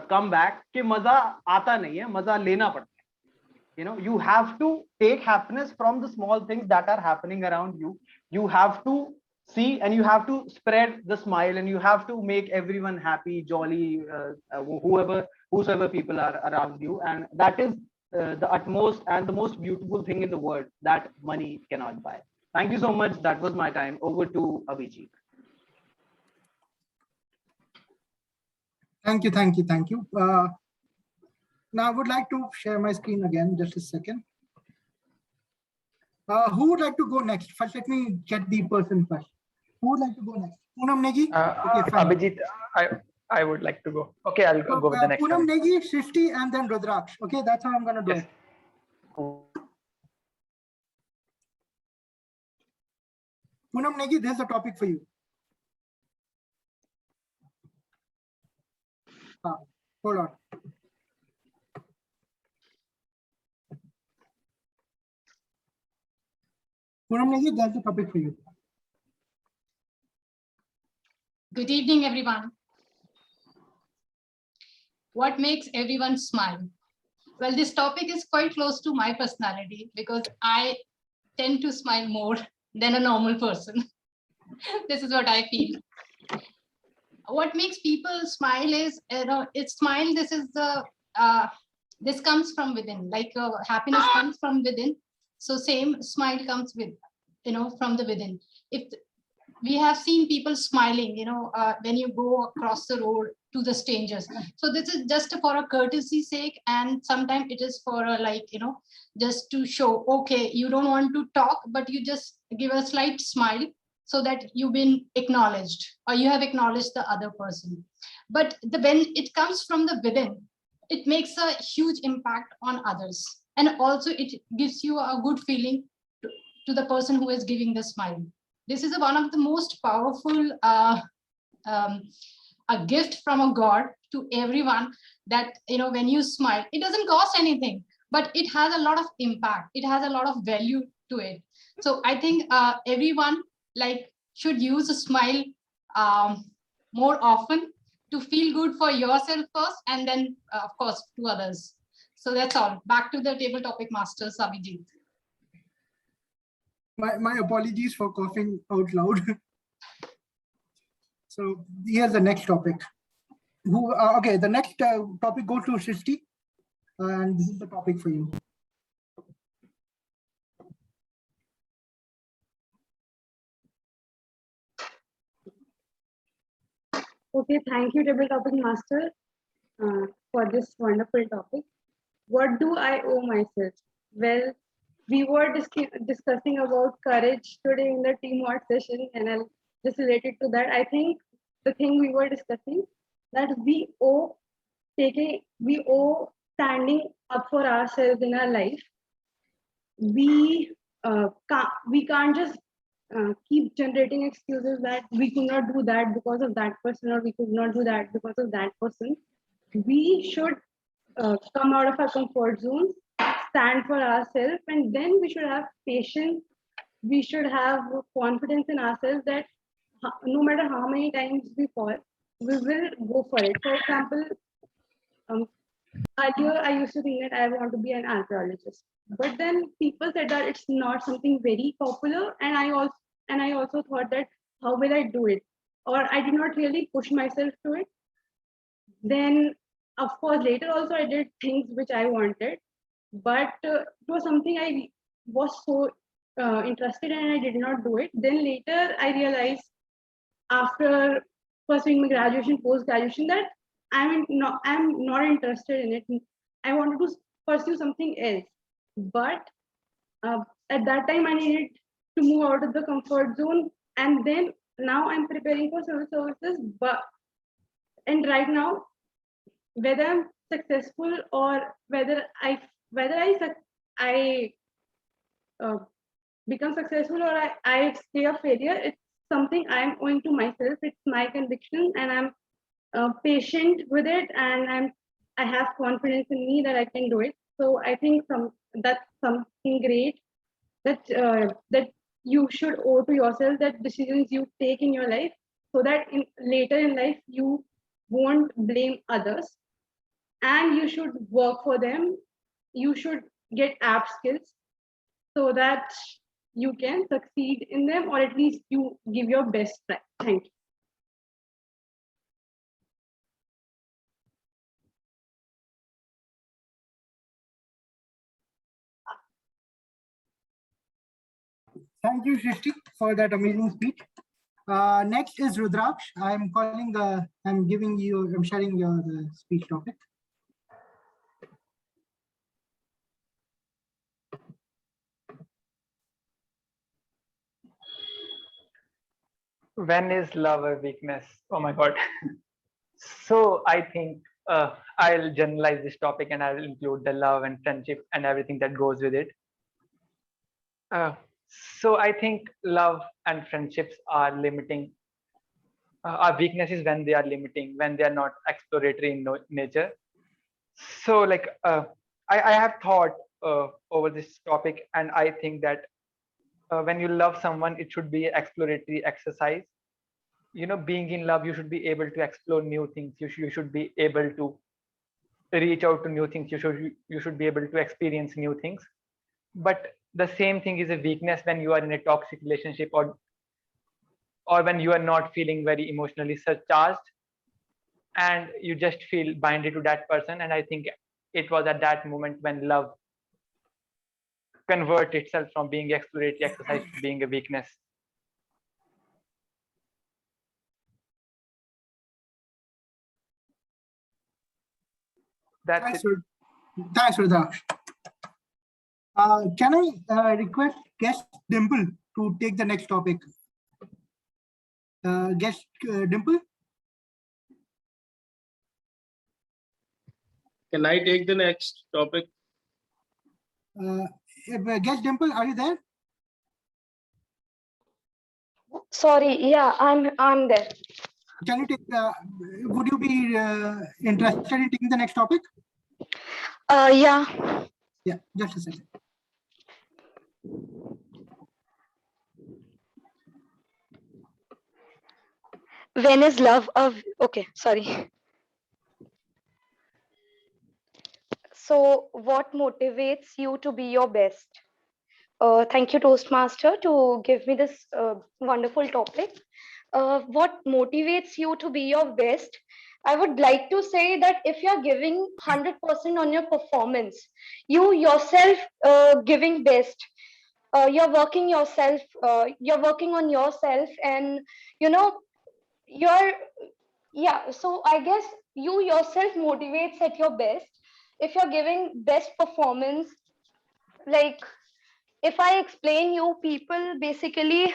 comeback कि मजा आता नहीं है, मजा लेना पड़ता है. You know, you have to take happiness from the small things that are happening around you. You have to see and you have to spread the smile and you have to make everyone happy, jolly, whosoever people are around you. And that is the utmost and the most beautiful thing in the world that money cannot buy. Thank you so much. That was my time. Over to Abhijit. Thank you, thank you, thank you. Now I would like to share my screen again, just a second. Who would like to go next? First, let me get the person first. Who would like to go next? Poonam Negi? Okay, fine. Abhijit, I would like to go. Okay, I'll go with the next Poonam one. Negi, Srishti, and then Rudraksh. Okay, that's how I'm going to do it. Poonam Negi, there's a topic for you. Hold on. Poonam Negi, there's a topic for you. Good evening, everyone. What makes everyone smile? Well, this topic is quite close to my personality because I tend to smile more than a normal person. This is what I feel. What makes people smile is, it's smile. This is the, this comes from within, like happiness comes from within. So same smile comes with, from the within. If we have seen people smiling, when you go across the road to the strangers. So this is just for a courtesy sake. And sometimes it is for a, just to show, okay, you don't want to talk, but you just give a slight smile so that you've been acknowledged or you have acknowledged the other person. But when it comes from the within, it makes a huge impact on others. And also it gives you a good feeling to the person who is giving the smile. This is one of the most powerful a gift from a God to everyone that, when you smile, it doesn't cost anything, but it has a lot of impact. It has a lot of value to it. So I think everyone should use a smile more often to feel good for yourself first, and then of course to others. So that's all. Back to the table topic master, Abhijit. My apologies for coughing out loud. So here's the next topic. Okay, the next topic goes to Srishti, and this is the topic for you. Okay, thank you, Table Topic Master, for this wonderful topic. What do I owe myself? Well, we were discussing about courage today in the team art session, and I'll just relate it to that. I think the thing we were discussing that we owe standing up for ourselves in our life. We can't just keep generating excuses that we could not do that because of that person, or we could not do that because of that person. We should come out of our comfort zone, stand for ourselves, and then we should have patience. We should have confidence in ourselves that no matter how many times we fall, we will go for it. For example, earlier I used to think that I want to be an archaeologist, but then people said that it's not something very popular, and I also thought that how will I do it, or I did not really push myself to it. Then of course later also I did things which I wanted, but it was something I was so interested in and I did not do it. Then later I realized, after pursuing my graduation, post-graduation, that I'm not interested in it. I wanted to pursue something else, but at that time I needed to move out of the comfort zone, and then now I'm preparing for civil services. And right now, whether I'm successful or whether I become successful or I stay a failure, it's something I'm owing to myself. It's my conviction, and I'm patient with it, and I have confidence in me that I can do it. So I think that's something great that you should owe to yourself, that decisions you take in your life, so that later in life you won't blame others, and you should work for them. You should get app skills so that you can succeed in them, or at least you give your best try. Thank you. Thank you, Srishti, for that amazing speech. Next is Rudraksh. I'm sharing your speech topic. When is love a weakness? Oh my God. So I think I'll generalize this topic and I'll include the love and friendship and everything that goes with it. So I think love and friendships are limiting. Our weaknesses when they are limiting, when they are not exploratory in nature. So like I have thought over this topic, and I think that when you love someone, it should be an exploratory exercise. You know, being in love, you should be able to explore new things. You should be able to reach out to new things. You should be able to experience new things. But the same thing is a weakness when you are in a toxic relationship, or when you are not feeling very emotionally charged, and you just feel binded to that person. And I think it was at that moment when love convert itself from being exploratory exercise to being a weakness. Thanks, Rudraksh. Can I request guest Dimple to take the next topic? Guest Dimple? Can I take the next topic? Guest Dimple, are you there? Sorry, yeah, I'm there. Can you take? Would you be interested in taking the next topic? Yeah. Yeah, just a second. When is love of okay, sorry. So what motivates you to be your best? Thank you, Toastmaster, to give me this wonderful topic. what motivates you to be your best, I would like to say that if you're giving 100% on your performance, you yourself giving best, you're working yourself, you're working on yourself, and you know, you're, yeah, so I guess you yourself motivates at your best if you're giving best performance. Like, if I explain you, people basically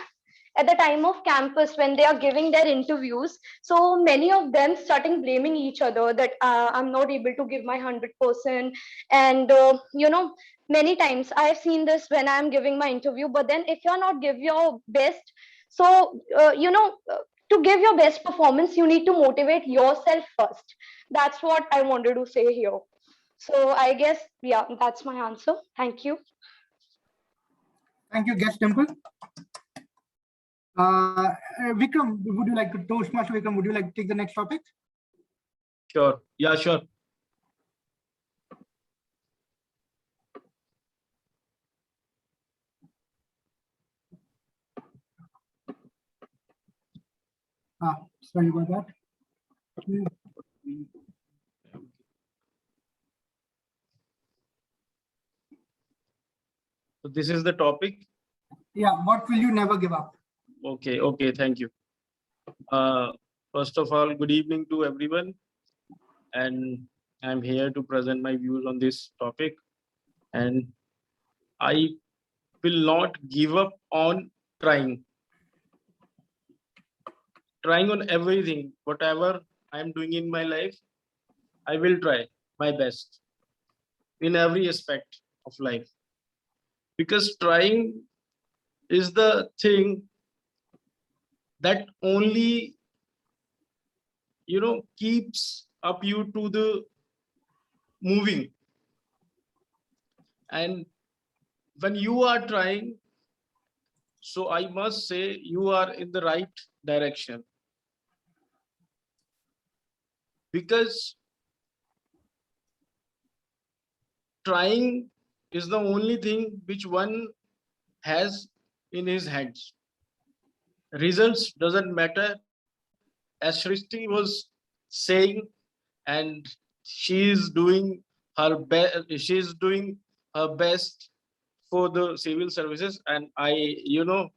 at the time of campus when they are giving their interviews, so many of them starting blaming each other that I'm not able to give my 100%. And you know, many times I have seen this when I'm giving my interview, but then if you're not give your best, so you know, to give your best performance, you need to motivate yourself first. That's what I wanted to say here. So I guess, yeah, that's my answer. Thank you. Thank you, Guest Temple. Vikram, would you like to, Toastmaster Vikram, would you like to take the next topic? Sure. Yeah, sure. Sorry about that. So this is the topic. Yeah, what will you never give up? Okay, okay, thank you. First of all, good evening to everyone. And I'm here to present my views on this topic. And I will not give up on trying. Trying on everything, whatever I'm doing in my life, I will try my best in every aspect of life. Because trying is the thing that only, you know, keeps up you to the moving. And when you are trying, so I must say you are in the right direction. Because trying is the only thing which one has in his hands. Results doesn't matter, as Shrishti was saying, and she is doing her best. She is doing her best for the civil services, and I, you know,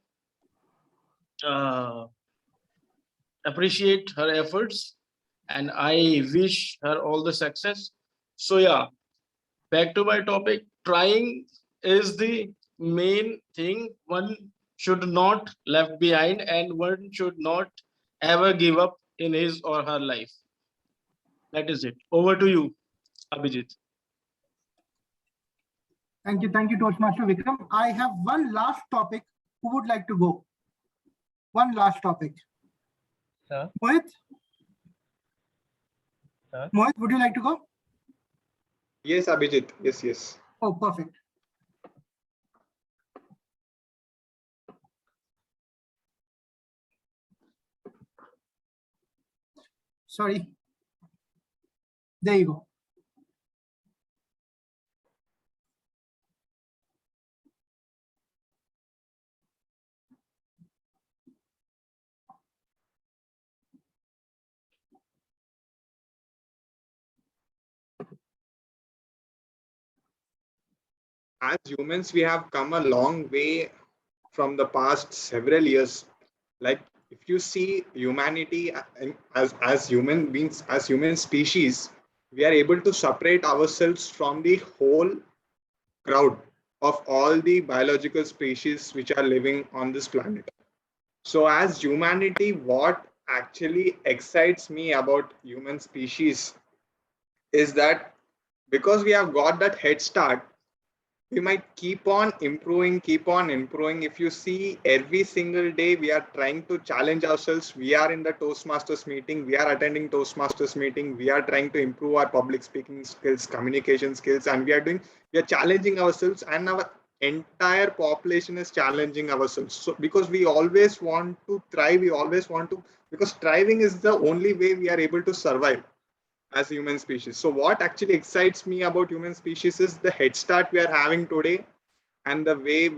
appreciate her efforts, and I wish her all the success. So yeah, back to my topic. Trying is the main thing one should not left behind, and one should not ever give up in his or her life. That is it. Over to you, Abhijit. Thank you, Toastmaster Vikram. I have one last topic. Who would like to go? One last topic. Sir? Mohit? Sir? Mohit, would you like to go? Yes, Abhijit. Yes, yes. Oh, perfect. Sorry. There you go. As humans, we have come a long way from the past several years. Like, if you see humanity as human beings, as human species, we are able to separate ourselves from the whole crowd of all the biological species which are living on this planet. So as humanity, what actually excites me about human species is that because we have got that head start, we might keep on improving. If you see, every single day we are trying to challenge ourselves. We are in the Toastmasters meeting, we are attending Toastmasters meeting, we are trying to improve our public speaking skills, communication skills, and we are challenging ourselves, and our entire population is challenging ourselves. So because we always want to thrive, because thriving is the only way we are able to survive as human species. So what actually excites me about human species is the head start we are having today, and the way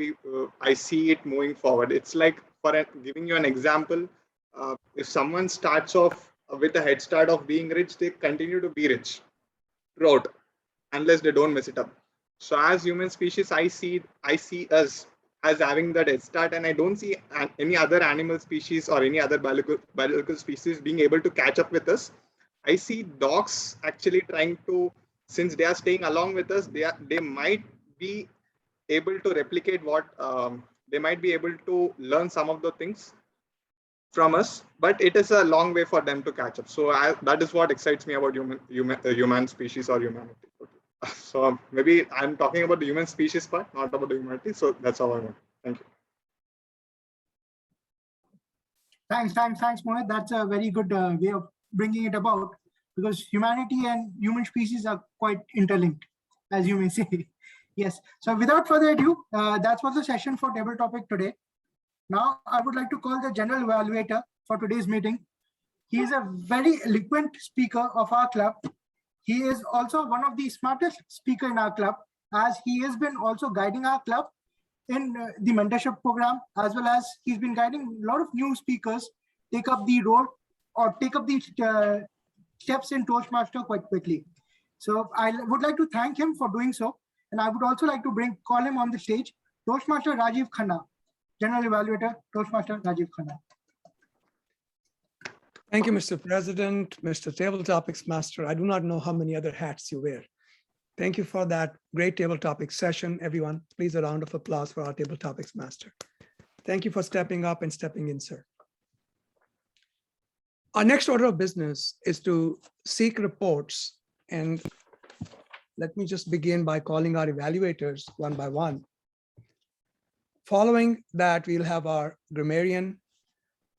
I see it moving forward. It's like, giving you an example, if someone starts off with a head start of being rich, they continue to be rich throughout, unless they don't mess it up. So as human species, I see us as having that head start, and I don't see any other animal species or any other biological species being able to catch up with us. I see dogs actually trying to, since they are staying along with us, they might be able to replicate what they might be able to learn some of the things from us, but it is a long way for them to catch up. So that is what excites me about human species or humanity. Okay. So maybe I'm talking about the human species part, not about the humanity. So that's all I want. Thank you. Thanks, Mohit. That's a very good way of bringing it about, because humanity and human species are quite interlinked, as you may say. Yes. So without further ado, that was the session for table topic today. Now I would like to call the General Evaluator for today's meeting. He is a very eloquent speaker of our club. He is also one of the smartest speaker in our club, as he has been also guiding our club in the mentorship program, as well as he's been guiding a lot of new speakers take up the role or take up the steps in Toastmaster quite quickly. So I would like to thank him for doing so. And I would also like to call him on the stage, Toastmaster Rajiv Khanna, General Evaluator, Toastmaster Rajiv Khanna. Thank you, Mr. President, Mr. Table Topics Master. I do not know how many other hats you wear. Thank you for that great table topics session, everyone. Please a round of applause for our Table Topics Master. Thank you for stepping up and stepping in, sir. Our next order of business is to seek reports, and let me just begin by calling our evaluators one by one. Following that, we'll have our grammarian,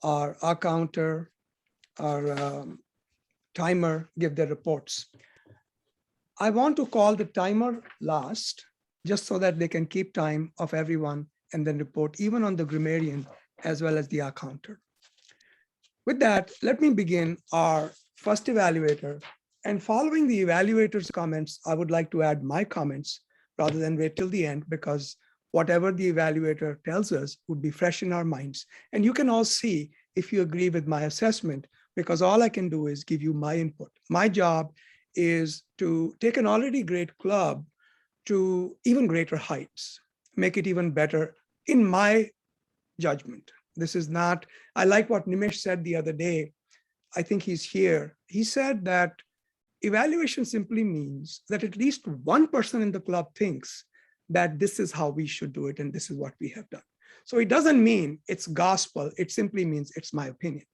our accounter, our timer give their reports. I want to call the timer last, just so that they can keep time of everyone and then report even on the grammarian as well as the accounter. With that, let me begin our first evaluator. And following the evaluator's comments, I would like to add my comments rather than wait till the end, because whatever the evaluator tells us would be fresh in our minds. And you can all see if you agree with my assessment, because all I can do is give you my input. My job is to take an already great club to even greater heights, make it even better in my judgment. This is not, I like what Nimesh said the other day. I think he's here. He said that evaluation simply means that at least one person in the club thinks that this is how we should do it and this is what we have done. So it doesn't mean it's gospel. It simply means it's my opinion.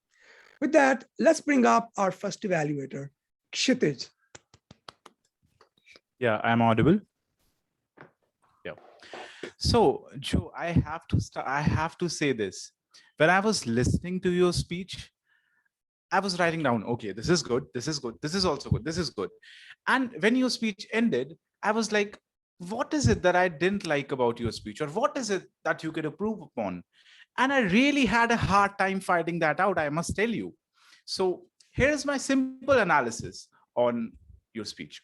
With that, let's bring up our first evaluator, Kshitij. Yeah, I'm audible. Yeah. So, Joe, I have to say this. When I was listening to your speech, I was writing down, okay, this is good, this is good, this is also good, this is good. And when your speech ended, I was like, what is it that I didn't like about your speech? Or what is it that you could improve upon? And I really had a hard time finding that out, I must tell you. So here's my simple analysis on your speech.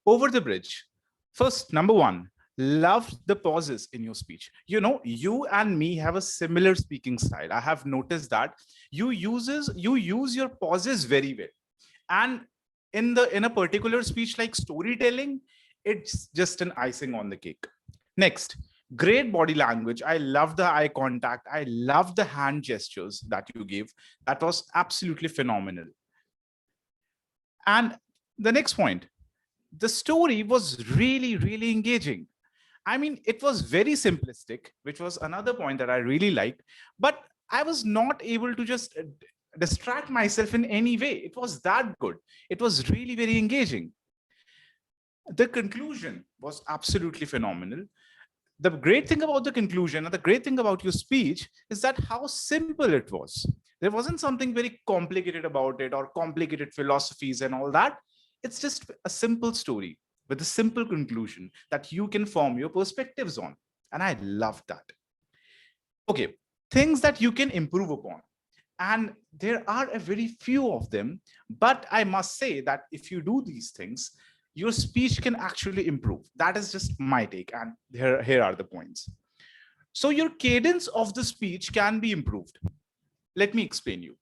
Over the bridge. First, number one, loved the pauses in your speech. You know, you and me have a similar speaking style. I have noticed that you use your pauses very well. And in a particular speech like storytelling, it's just an icing on the cake. Next, great body language. I love the eye contact. I love the hand gestures that you gave. That was absolutely phenomenal. And the next point, the story was really, really engaging. I mean, it was very simplistic, which was another point that I really liked, but I was not able to just distract myself in any way. It was that good. It was really very engaging. The conclusion was absolutely phenomenal. The great thing about the conclusion and the great thing about your speech is that how simple it was. There wasn't something very complicated about it or complicated philosophies and all that. It's just a simple story with a simple conclusion that you can form your perspectives on. And I love that. Okay, things that you can improve upon. And there are a very few of them, but I must say that if you do these things, your speech can actually improve. That is just my take. And here are the points. So your cadence of the speech can be improved. Let me explain you.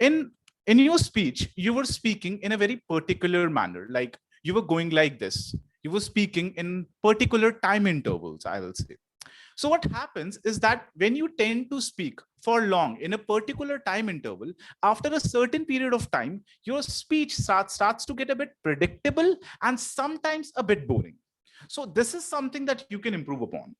In your speech, you were speaking in a very particular manner, like you were going like this. You were speaking in particular time intervals, I will say. So what happens is that when you tend to speak for long in a particular time interval, after a certain period of time, your speech starts to get a bit predictable and sometimes a bit boring. So this is something that you can improve upon.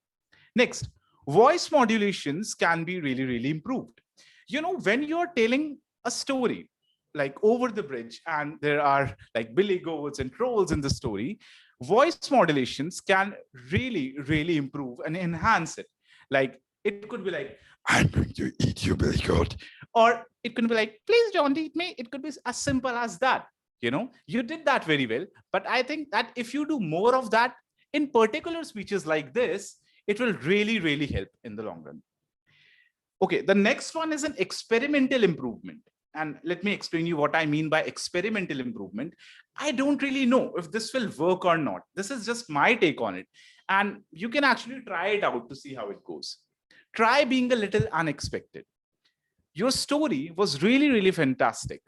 Next, voice modulations can be really, really improved. You know, when you're telling a story, like over the bridge, and there are like billy goats and trolls in the story, voice modulations can really, really improve and enhance it. Like it could be like, I'm going to eat you, billy goat. Or it could be like, please don't eat me. It could be as simple as that. You know, you did that very well. But I think that if you do more of that in particular speeches like this, it will really, really help in the long run. Okay, the next one is an experimental improvement. And let me explain you what I mean by experimental improvement. I don't really know if this will work or not. This is just my take on it. And you can actually try it out to see how it goes. Try being a little unexpected. Your story was really, really fantastic,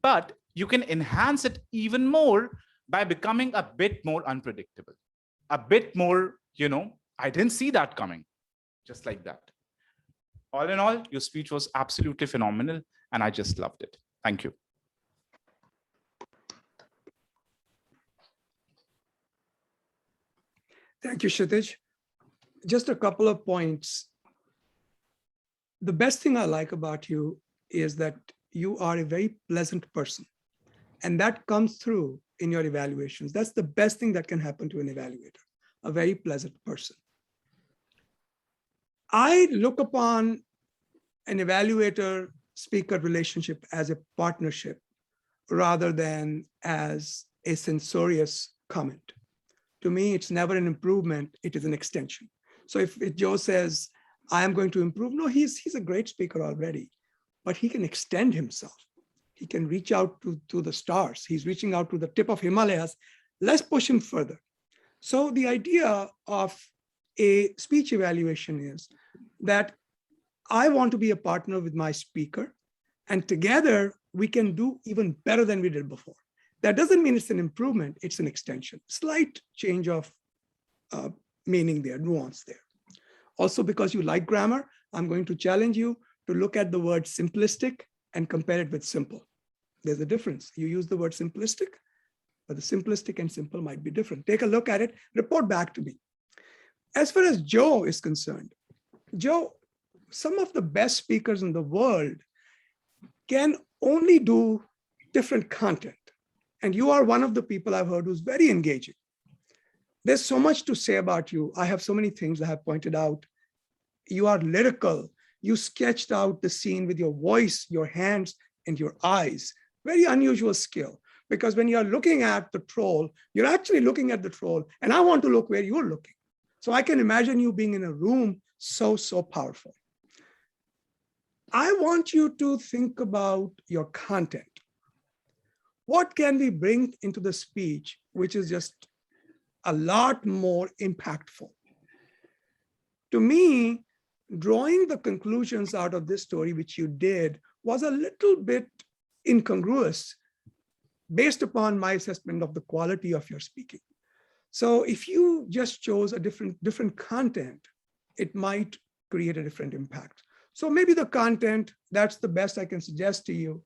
but you can enhance it even more by becoming a bit more unpredictable, a bit more, you know, I didn't see that coming, just like that. All in all, your speech was absolutely phenomenal, and I just loved it. Thank you. Thank you, Kshitij. Just a couple of points. The best thing I like about you is that you are a very pleasant person, and that comes through in your evaluations. That's the best thing that can happen to an evaluator, a very pleasant person. I look upon an evaluator-speaker relationship as a partnership rather than as a censorious comment. To me, it's never an improvement, it is an extension. So if Joe says, I am going to improve, no, he's a great speaker already, but he can extend himself. He can reach out to the stars. He's reaching out to the tip of Himalayas. Let's push him further. So the idea of a speech evaluation is that I want to be a partner with my speaker, and together we can do even better than we did before. That doesn't mean it's an improvement, it's an extension. Slight change of meaning there, nuance there. Also, because you like grammar, I'm going to challenge you to look at the word simplistic and compare it with simple. There's a difference. You use the word simplistic, but the simplistic and simple might be different. Take a look at it, report back to me. As far as Joe is concerned, Joe, some of the best speakers in the world can only do different content. And you are one of the people I've heard who's very engaging. There's so much to say about you. I have so many things I have pointed out. You are lyrical. You sketched out the scene with your voice, your hands, and your eyes. Very unusual skill. Because when you're looking at the troll, you're actually looking at the troll. And I want to look where you're looking. So I can imagine you being in a room so powerful. I want you to think about your content. What can we bring into the speech, which is just a lot more impactful? To me, drawing the conclusions out of this story, which you did, was a little bit incongruous based upon my assessment of the quality of your speaking. So if you just chose a different content, it might create a different impact. So maybe the content, that's the best I can suggest to you.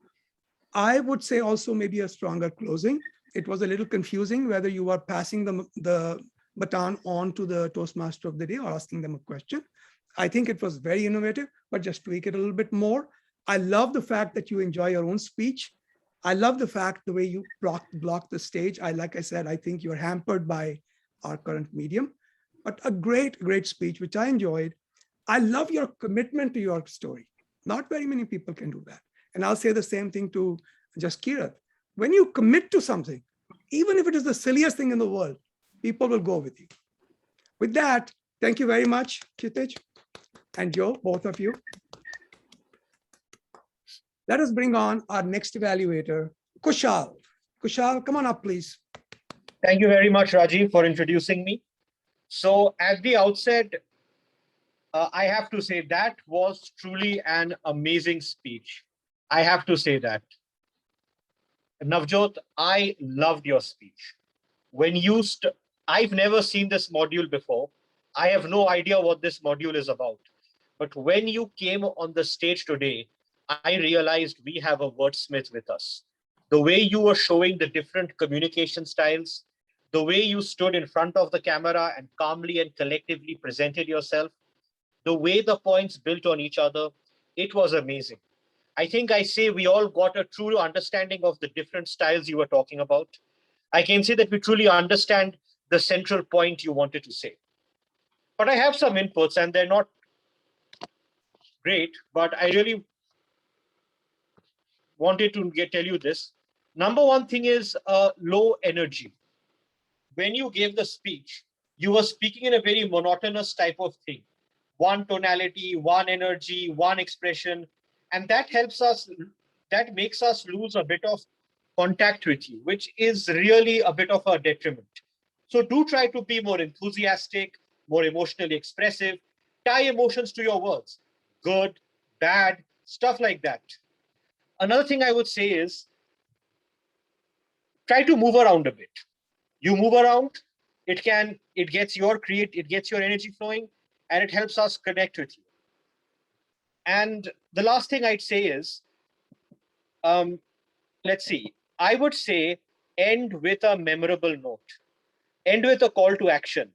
I would say also maybe a stronger closing. It was a little confusing whether you are passing the baton on to the Toastmaster of the day or asking them a question. I think it was very innovative, but just tweak it a little bit more. I love the fact that you enjoy your own speech. I love the fact the way you block the stage. Like I said, I think you're hampered by our current medium, but a great speech, which I enjoyed. I love your commitment to your story. Not very many people can do that. And I'll say the same thing to Jaskirat. When you commit to something, even if it is the silliest thing in the world, people will go with you. With that, thank you very much, Kshitij and Joe, both of you. Let us bring on our next evaluator, Kushal. Kushal, come on up, please. Thank you very much, Rajiv, for introducing me. So at the outset, I have to say that was truly an amazing speech. I have to say that. Navjot, I loved your speech. When you, I've never seen this module before. I have no idea what this module is about. But when you came on the stage today, I realized we have a wordsmith with us. The way you were showing the different communication styles, the way you stood in front of the camera and calmly and collectively presented yourself, the way the points built on each other, it was amazing. I think I say we all got a true understanding of the different styles you were talking about. I can say that we truly understand the central point you wanted to say. But I have some inputs and they're not great, but I really wanted to tell you this. Number one thing is low energy. When you gave the speech, you were speaking in a very monotonous type of thing. One tonality, one energy, one expression, and that helps us, that makes us lose a bit of contact with you, which is really a bit of a detriment. So do try to be more enthusiastic, more emotionally expressive, tie emotions to your words, good, bad, stuff like that. Another thing I would say is try to move around a bit. You move around, it gets your energy flowing, and it helps us connect with you. And the last thing I'd say is, let's see, I would say end with a memorable note, end with a call to action,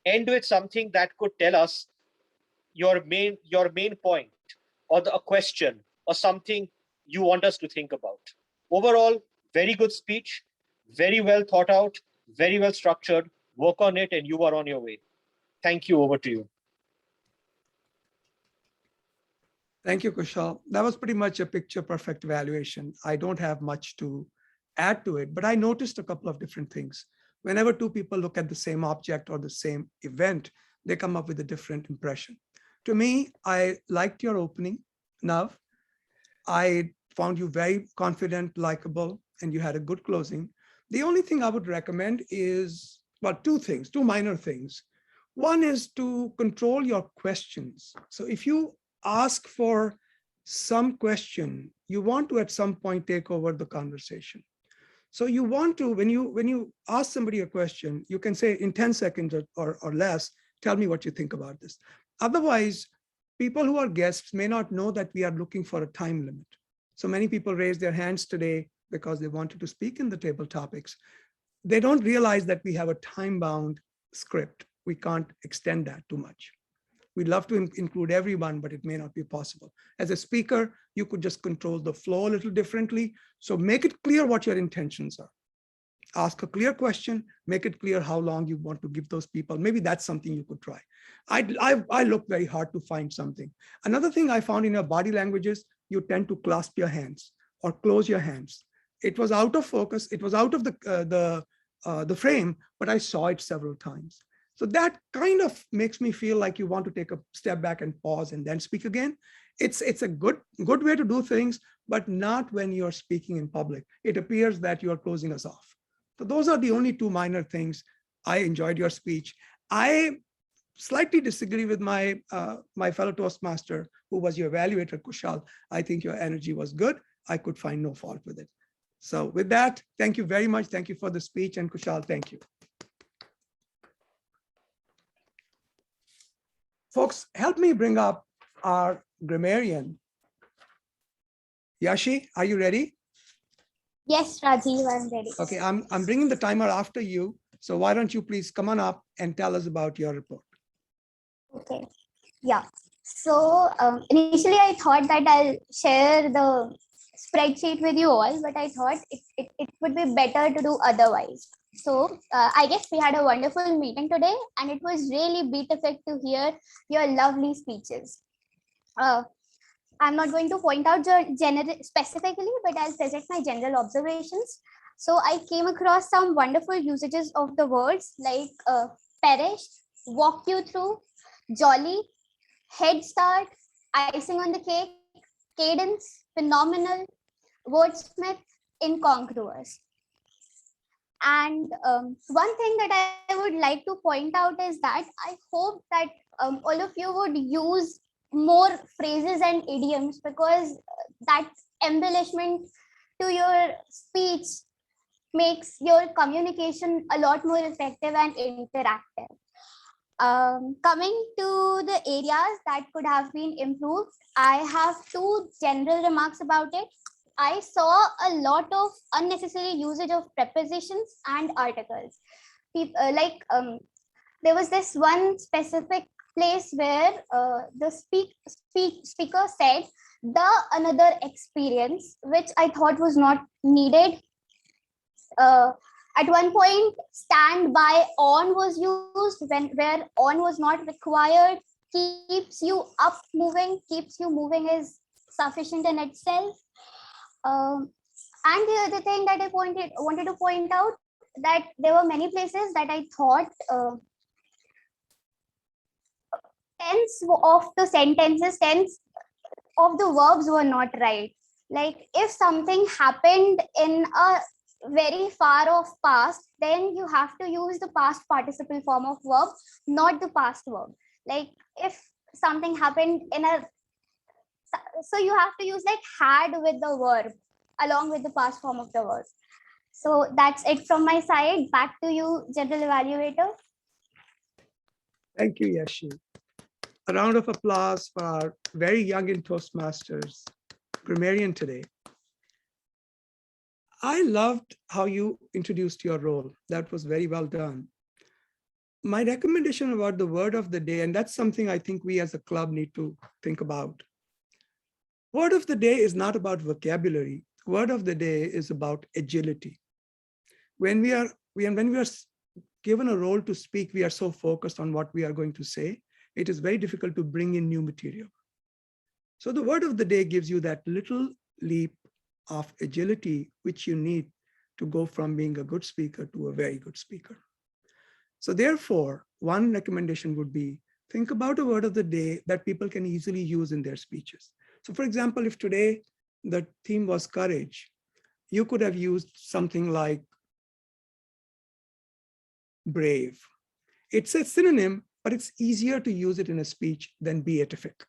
end with something that could tell us your main point, or a question, or something you want us to think about. Overall, very good speech, very well thought out, very well structured. Work on it and you are on your way. Thank you. Over to you. Thank you, Kushal. That was pretty much a picture perfect evaluation. I don't have much to add to it, but I noticed a couple of different things. Whenever two people look at the same object or the same event, they come up with a different impression. To me, I liked your opening, Nav. I found you very confident, likable, and you had a good closing. The only thing I would recommend is, well, two minor things. One is to control your questions. So if you ask for some question, you want to at some point take over the conversation. So you want to, when you ask somebody a question, you can say in 10 seconds or less, tell me what you think about this. Otherwise, people who are guests may not know that we are looking for a time limit. So many people raised their hands today because they wanted to speak in the table topics. They don't realize that we have a time-bound script. We can't extend that too much. We'd love to include everyone, but it may not be possible. As a speaker, you could just control the flow a little differently. So make it clear what your intentions are. Ask a clear question, make it clear how long you want to give those people. Maybe that's something you could try. I looked very hard to find something. Another thing I found in your body languages, you tend to clasp your hands or close your hands. It was out of focus. It was out of the frame, but I saw it several times. So that kind of makes me feel like you want to take a step back and pause and then speak again. It's a good way to do things, but not when you're speaking in public. It appears that you are closing us off. So those are the only two minor things. I enjoyed your speech. I slightly disagree with my fellow Toastmaster, who was your evaluator, Kushal. I think your energy was good. I could find no fault with it. So with that, thank you very much. Thank you for the speech. And Kushal, thank you. Folks, help me bring up our grammarian. Yashi, are you ready? Yes, Rajiv, I'm ready. Okay, I'm bringing the timer after you. So why don't you please come on up and tell us about your report? Okay, yeah. So initially I thought that I'll share the spreadsheet with you all, but I thought it would be better to do otherwise. So I guess we had a wonderful meeting today, and it was really beautiful to hear your lovely speeches. I'm not going to point out specifically, but I'll present my general observations. So I came across some wonderful usages of the words like perish, walk you through, jolly, head start, icing on the cake, cadence, phenomenal, wordsmith, incongruous. And one thing that I would like to point out is that I hope that all of you would use more phrases and idioms, because that embellishment to your speech makes your communication a lot more effective and interactive. Coming to the areas that could have been improved, I have two general remarks about it. I saw a lot of unnecessary usage of prepositions and articles. There was this one specific place where the speaker said the another experience, which I thought was not needed. At one point, stand by on was used where on was not required. Keeps you up moving, keeps you moving is sufficient in itself. And the other thing that I wanted to point out, that there were many places that I thought tense of the sentences, tense of the verbs were not right. Like if something happened in a very far off past, then you have to use the past participle form of verb, not the past verb. Like if something happened in a, so you have to use like had with the verb along with the past form of the verb. So that's it from my side. Back to you, General Evaluator. Thank you, Yashi. A round of applause for our very young in Toastmasters, grammarian today. I loved how you introduced your role. That was very well done. My recommendation about the word of the day, and that's something I think we as a club need to think about. Word of the day is not about vocabulary. Word of the day is about agility. When we are given a role to speak, we are so focused on what we are going to say, it is very difficult to bring in new material. So the word of the day gives you that little leap of agility, which you need to go from being a good speaker to a very good speaker. So therefore, one recommendation would be, think about a word of the day that people can easily use in their speeches. So for example, if today the theme was courage, you could have used something like brave. It's a synonym, but it's easier to use it in a speech than beatific.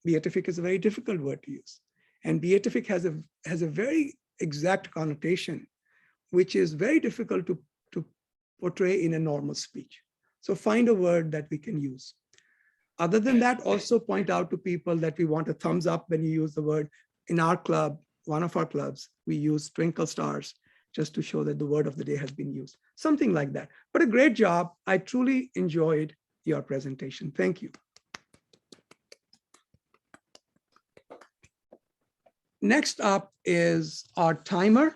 Beatific is a very difficult word to use. And beatific has a very exact connotation, which is very difficult to portray in a normal speech. So find a word that we can use. Other than that, also point out to people that we want a thumbs up when you use the word. In our club, one of our clubs, we use twinkle stars just to show that the word of the day has been used. Something like that. But a great job. I truly enjoyed your presentation. Thank you. Next up is our timer,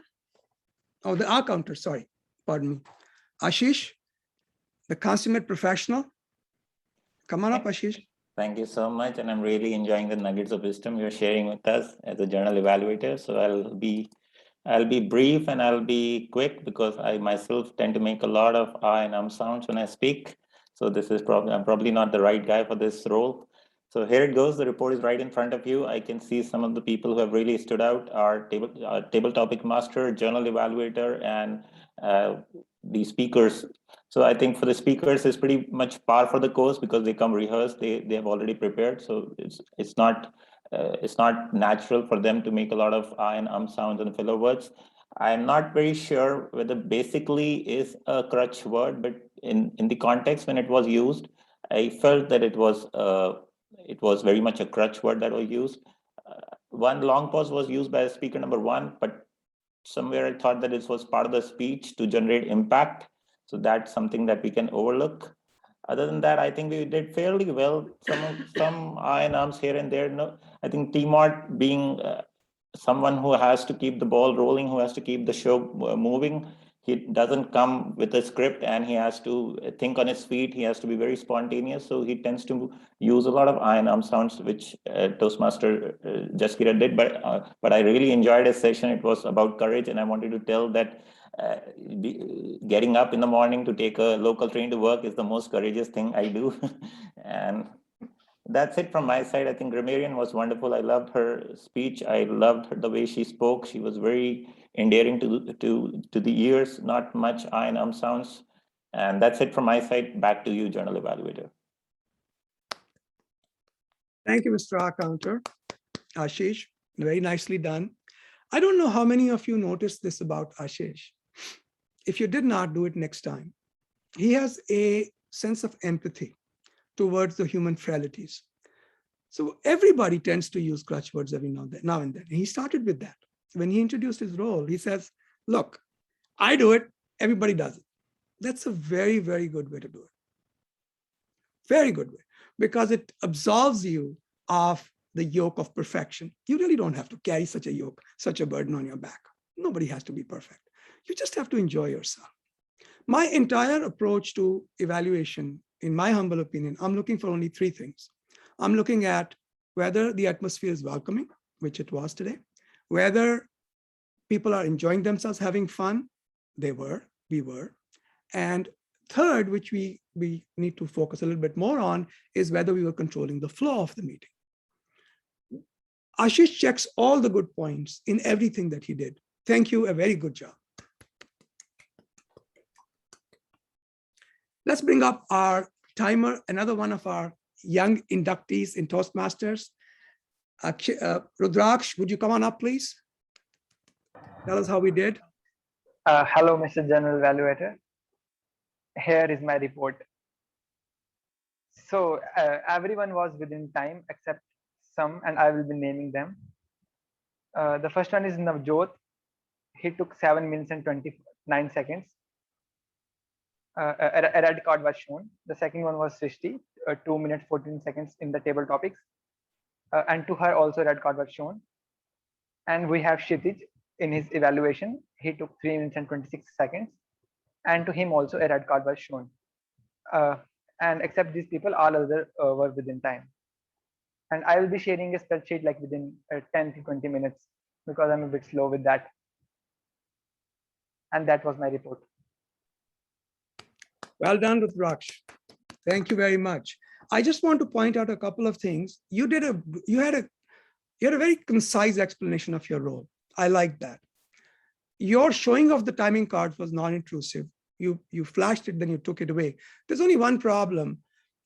our counter, sorry, pardon me. Ashish, the consummate professional. Come on up, Ashish. Thank you so much. And I'm really enjoying the nuggets of wisdom you're sharing with us as a general evaluator. So I'll be brief and I'll be quick, because I myself tend to make a lot of ah and sounds when I speak. So I'm probably not the right guy for this role. So here it goes. The report is right in front of you. I can see some of the people who have really stood out: our table topic master, journal evaluator, and the speakers. So I think for the speakers, it's pretty much par for the course, because they come rehearsed. They have already prepared. So it's not natural for them to make a lot of I and sounds and filler words. I'm not very sure whether basically is a crutch word, but in the context when it was used, I felt that it was very much a crutch word that was used. One long pause was used by speaker number one, but somewhere I thought that it was part of the speech to generate impact. So that's something that we can overlook. Other than that, I think we did fairly well. Some I and ums here and there. No, I think T-Mart being someone who has to keep the ball rolling, who has to keep the show moving. He doesn't come with a script and he has to think on his feet. He has to be very spontaneous. So he tends to use a lot of I and sounds, which Toastmaster Jaskira did. But I really enjoyed his session. It was about courage. And I wanted to tell that getting up in the morning to take a local train to work is the most courageous thing I do. And that's it from my side. I think Grammarian was wonderful. I loved her speech. I loved the way she spoke. She was very endearing to the ears, not much I and sounds. And that's it from my side. Back to you, General Evaluator. Thank you, Mr. Accounter. Ashish, very nicely done. I don't know how many of you noticed this about Ashish. If you did not, do it next time. He has a sense of empathy towards the human frailties. So everybody tends to use clutch words every now and then. He started with that. When he introduced his role, he says, look, I do it, everybody does it. That's a very, very good way to do it. Very good way, because it absolves you of the yoke of perfection. You really don't have to carry such a yoke, such a burden on your back. Nobody has to be perfect. You just have to enjoy yourself. My entire approach to evaluation, in my humble opinion, I'm looking for only three things. I'm looking at whether the atmosphere is welcoming, which it was today, whether people are enjoying themselves, having fun. They were, we were. And third, which we need to focus a little bit more on, is whether we were controlling the flow of the meeting. Ashish checks all the good points in everything that he did. Thank you, a very good job. Let's bring up our timer, another one of our young inductees in Toastmasters. Rudraksh, would you come on up, please? Tell us how we did. Hello, Mr. General Evaluator. Here is my report. So everyone was within time except some, and I will be naming them. The first one is Navjot. He took 7 minutes and 29 seconds. A red card was shown. The second one was Srishti, 2 minutes 14 seconds in the table topics, and to her also red card was shown. And we have Kshitij in his evaluation. He took 3 minutes and 26 seconds, and to him also a red card was shown. And except these people, all other were within time. And I will be sharing a spreadsheet like within 10 to 20 minutes because I'm a bit slow with that. And that was my report. Well done, Rudraksh. Thank you very much. I just want to point out a couple of things. You had a very concise explanation of your role. I like that. Your showing of the timing cards was non-intrusive. You flashed it, then you took it away. There's only one problem,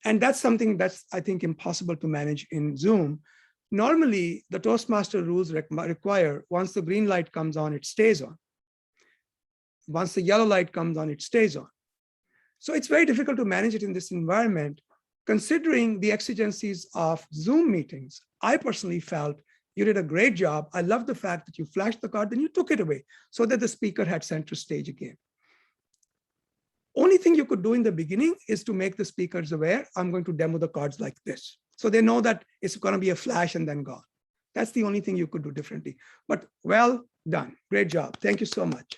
and that's something that's, I think, impossible to manage in Zoom. Normally, the Toastmaster rules require once the green light comes on, it stays on. Once the yellow light comes on, it stays on. So it's very difficult to manage it in this environment. Considering the exigencies of Zoom meetings, I personally felt you did a great job. I love the fact that you flashed the card, then you took it away so that the speaker had center stage again. Only thing you could do in the beginning is to make the speakers aware, I'm going to demo the cards like this. So they know that it's going to be a flash and then gone. That's the only thing you could do differently. But well done. Great job. Thank you so much.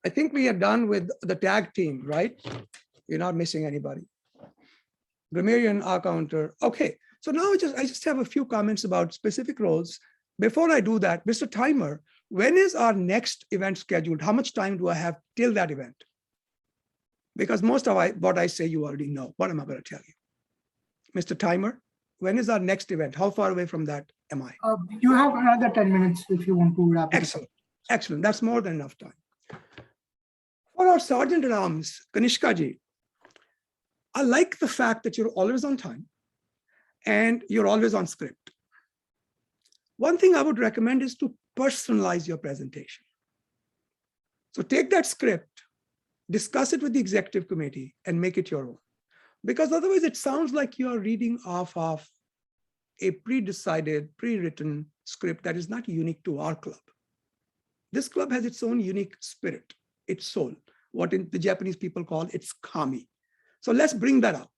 I think we are done with the tag team, right? You're not missing anybody. Grammarian, Accounter. Okay, so now I just have a few comments about specific roles. Before I do that, Mr. Timer, when is our next event scheduled? How much time do I have till that event? Because most of what I say you already know. What am I going to tell you? Mr. Timer, when is our next event? How far away from that am I? You have another 10 minutes if you want to wrap it up. Excellent. Excellent. That's more than enough time. For our Sergeant at Arms, Kanishka ji, I like the fact that you're always on time and you're always on script. One thing I would recommend is to personalize your presentation. So take that script, discuss it with the executive committee and make it your own. Because otherwise it sounds like you're reading off of a pre-decided, pre-written script that is not unique to our club. This club has its own unique spirit, its soul, what in the Japanese people call its kami. So let's bring that out.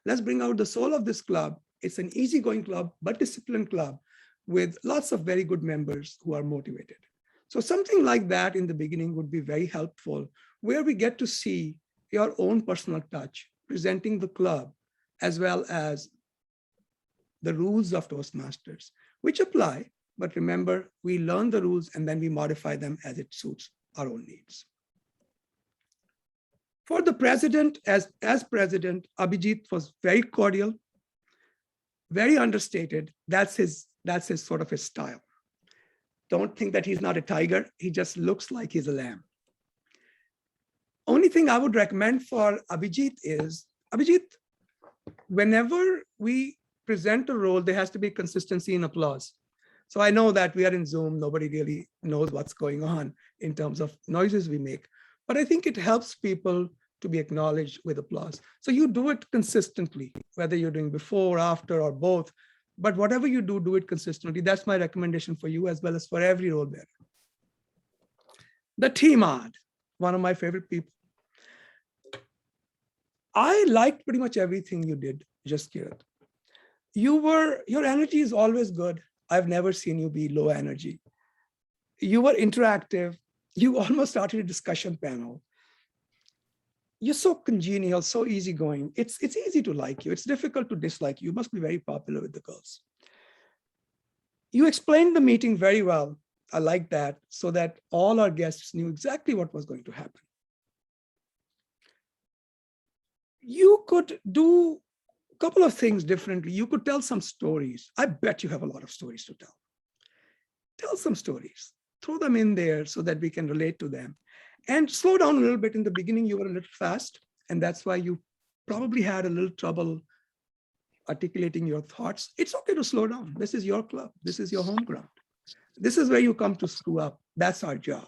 Let's bring out the soul of this club. It's an easygoing club, but disciplined club with lots of very good members who are motivated. So something like that in the beginning would be very helpful, where we get to see your own personal touch, presenting the club, as well as the rules of Toastmasters, which apply, but remember, we learn the rules and then we modify them as it suits our own needs. For the president, as president, Abhijit was very cordial, very understated. That's his sort of his style. Don't think that he's not a tiger. He just looks like he's a lamb. Only thing I would recommend for Abhijit is, Abhijit, whenever we present a role, there has to be consistency in applause. So I know that we are in Zoom, nobody really knows what's going on in terms of noises we make, but I think it helps people to be acknowledged with applause. So you do it consistently, whether you're doing before, after, or both, but whatever you do, do it consistently. That's my recommendation for you as well as for every role bearer. The T-Mod, one of my favorite people. I liked pretty much everything you did, Jaskirat. Your energy is always good. I've never seen you be low energy. You were interactive. You almost started a discussion panel. You're so congenial, so easygoing. It's easy to like you. It's difficult to dislike you. You must be very popular with the girls. You explained the meeting very well. I like that, so that all our guests knew exactly what was going to happen. You could do a couple of things differently. You could tell some stories. I bet you have a lot of stories to tell. Tell some stories. Throw them in there so that we can relate to them. And slow down a little bit. In the beginning, you were a little fast, and that's why you probably had a little trouble articulating your thoughts. It's okay to slow down. This is your club. This is your home ground. This is where you come to screw up. That's our job.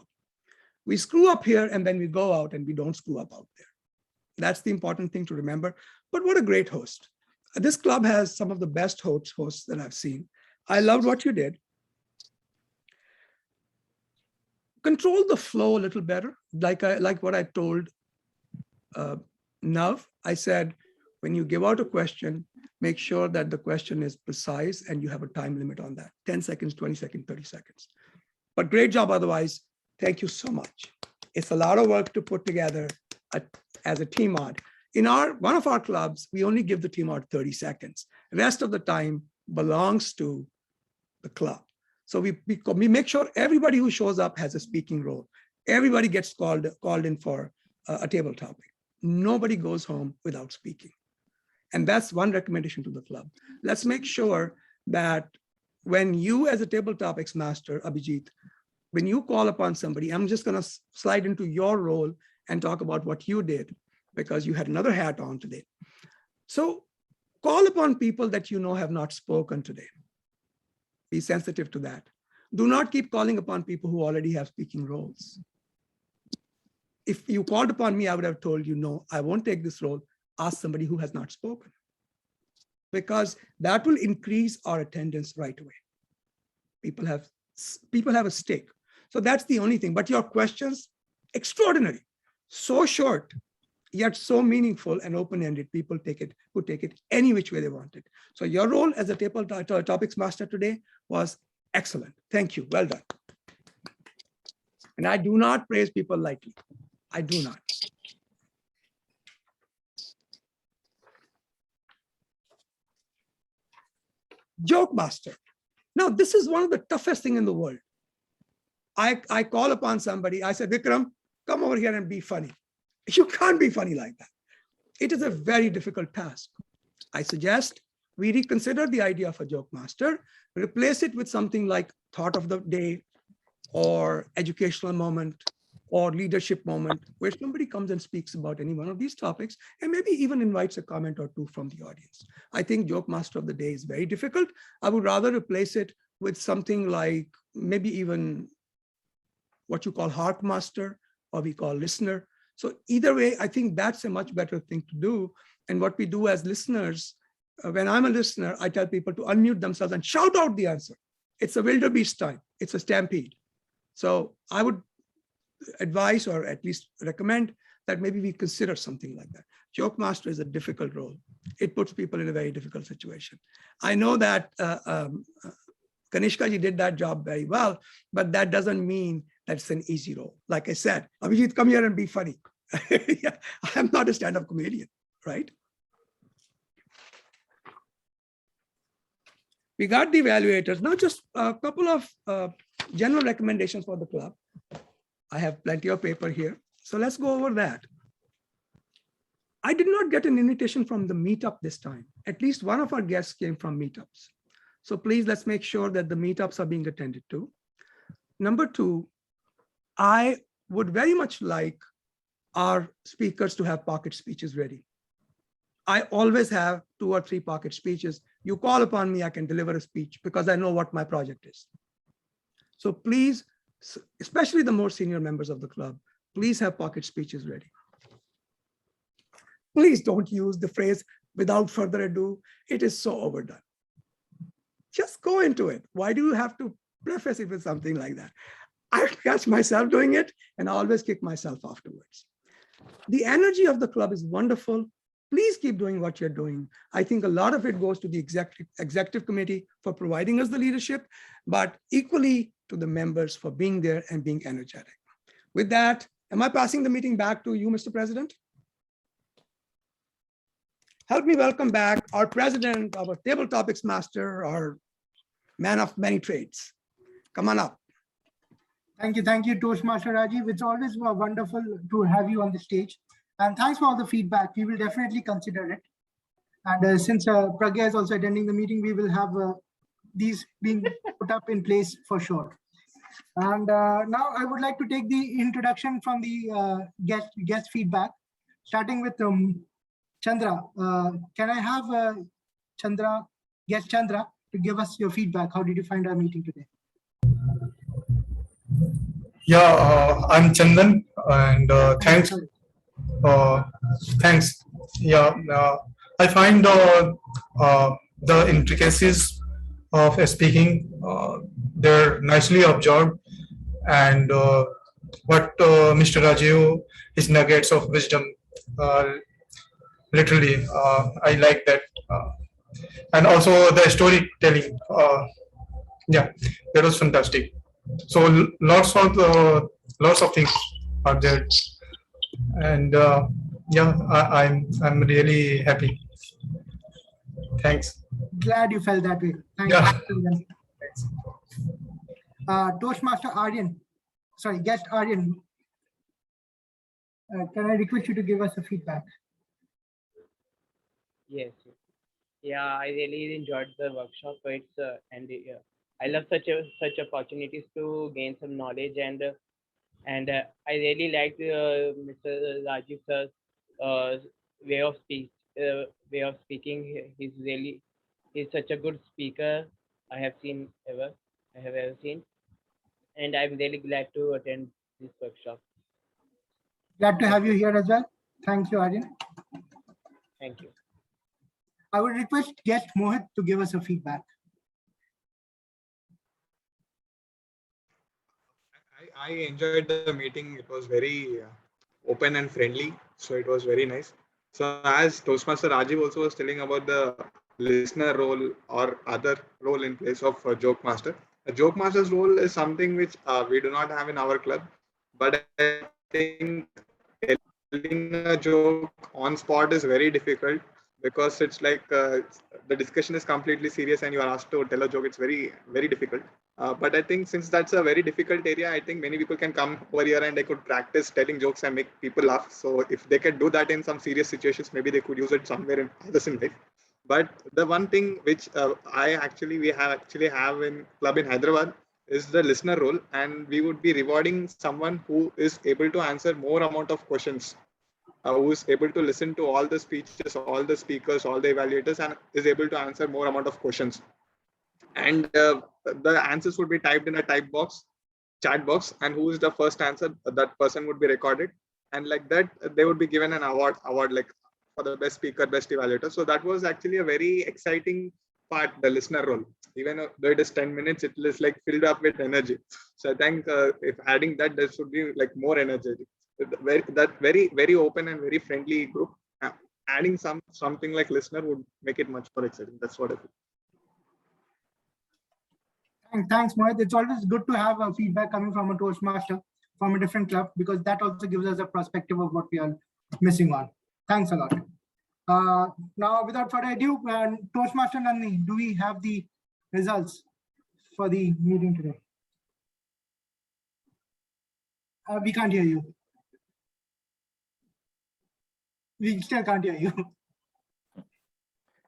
We screw up here, and then we go out and we don't screw up out there. That's the important thing to remember. But what a great host. This club has some of the best hosts that I've seen. I loved what you did. Control the flow a little better. Like what I told Nav. I said, when you give out a question, make sure that the question is precise and you have a time limit on that. 10 seconds, 20 seconds, 30 seconds. But great job otherwise. Thank you so much. It's a lot of work to put together as a team mod. In one of our clubs, we only give the team mod 30 seconds. The rest of the time belongs to the club. So we make sure everybody who shows up has a speaking role. Everybody gets called in for a table topic. Nobody goes home without speaking. And that's one recommendation to the club. Let's make sure that when you as a table topics master, Abhijit, when you call upon somebody, I'm just going to slide into your role and talk about what you did because you had another hat on today. So call upon people that you know have not spoken today. Be sensitive to that. Do not keep calling upon people who already have speaking roles. If you called upon me, I would have told you, no, I won't take this role. Ask somebody who has not spoken, because that will increase our attendance right away. People have a stake. So that's the only thing. But your questions, extraordinary, so short, yet so meaningful and open-ended. People could take it any which way they wanted. So your role as a table topics master today was excellent. Thank you. Well done. And I do not praise people lightly. I do not. Joke master. Now, this is one of the toughest things in the world. I call upon somebody. I said, Vikram, come over here and be funny. You can't be funny like that. It is a very difficult task. I suggest we reconsider the idea of a joke master, replace it with something like thought of the day or educational moment or leadership moment, where somebody comes and speaks about any one of these topics and maybe even invites a comment or two from the audience. I think joke master of the day is very difficult. I would rather replace it with something like maybe even what you call heart master, or we call listener. So either way, I think that's a much better thing to do. And what we do as listeners, when I'm a listener, I tell people to unmute themselves and shout out the answer. It's a wildebeest time. It's a stampede. So I would advise, or at least recommend, that maybe we consider something like that. Joke master is a difficult role. It puts people in a very difficult situation. I know that Kanishka ji did that job very well, but that doesn't mean that's an easy role. Like I said, Abhijit, come here and be funny. Yeah, I'm not a stand-up comedian, right? We got the evaluators. Now just a couple of general recommendations for the club. I have plenty of paper here. So let's go over that. I did not get an invitation from the meetup this time. At least one of our guests came from meetups. So please, let's make sure that the meetups are being attended to. Number two, I would very much like our speakers to have pocket speeches ready. I always have 2 or 3 pocket speeches. You call upon me, I can deliver a speech because I know what my project is. So please, especially the more senior members of the club, please have pocket speeches ready. Please don't use the phrase without further ado. It is so overdone. Just go into it. Why do you have to preface it with something like that? I catch myself doing it and I always kick myself afterwards. The energy of the club is wonderful. Please keep doing what you're doing. I think a lot of it goes to the executive committee for providing us the leadership, but equally to the members for being there and being energetic. With that, am I passing the meeting back to you, Mr. President? Help me welcome back our president, our table topics master, our man of many trades. Come on up. Thank you, Toastmaster Rajiv. It's always wonderful to have you on the stage. And thanks for all the feedback. We will definitely consider it. And since Pragya is also attending the meeting, we will have these being put up in place for sure. And now I would like to take the introduction from the guest feedback, starting with Chandra. Can I have guest Chandra, to give us your feedback? How did you find our meeting today? Yeah, I'm Chandan, and thanks. Thanks. Yeah, I find the intricacies of speaking, they're nicely observed, and what Mr. Rajiv, his nuggets of wisdom, literally, I like that, and also the storytelling. Yeah, that was fantastic. So lots of things are there, and yeah, I'm really happy. Thanks. Glad you felt that way. Thank you. Toastmaster Aryan, sorry, guest Aryan. Can I request you to give us a feedback? Yes. Yeah, I really enjoyed the workshop. I love such opportunities to gain some knowledge, and I really liked Mr. Rajiv sir's way of speaking. He's such a good speaker I have ever seen, and I'm really glad to attend this workshop. Glad to have you here as well. Thank you, Aryan. Thank you. I would request guest Mohit to give us a feedback. I enjoyed the meeting. It was very open and friendly, so it was very nice. So as Toastmaster Rajiv also was telling about the listener role or other role in place of a joke master. A joke master's role is something which we do not have in our club, but I think telling a joke on spot is very difficult, because it's like the discussion is completely serious and you are asked to tell a joke. It's very, very difficult. But I think since that's a very difficult area, I think many people can come over here and they could practice telling jokes and make people laugh. So if they can do that in some serious situations, maybe they could use it somewhere in others in life. But the one thing which we have in club in Hyderabad is the listener role, and we would be rewarding someone who is able to answer more amount of questions, who is able to listen to all the speeches, all the speakers, all the evaluators, and is able to answer more amount of questions. And the answers would be typed in a chat box, and who is the first answer, that person would be recorded, and like that they would be given an award like for the best speaker, best evaluator. So that was actually a very exciting part, the listener role. Even though it is 10 minutes, it is like filled up with energy. So I think if adding that, there should be like more energetic. That very open and very friendly group, adding something like listener would make it much more exciting. That's what I feel. Thanks, Mohit. It's always good to have a feedback coming from a Toastmaster from a different club, because that also gives us a perspective of what we are missing on. Thanks a lot. Now, without further ado, Toastmaster Nandini, do we have the results for the meeting today? We can't hear you. We still can't hear you.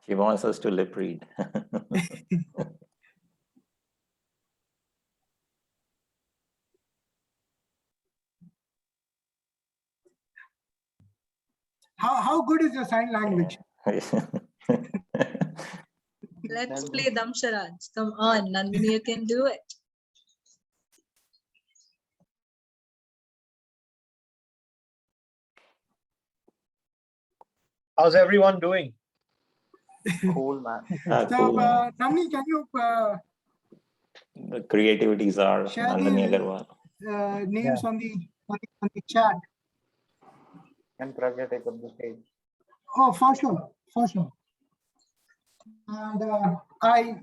She wants us to lip read. How good is your sign language? Let's play Dum Charades. Come on, Nandini, you can do it. How's everyone doing? Cool, man. So, Nandini, can you The creativities are share Nandini the Agarwal. names on the chat? Can Pragya take up the stage? Oh, for sure, for sure. And I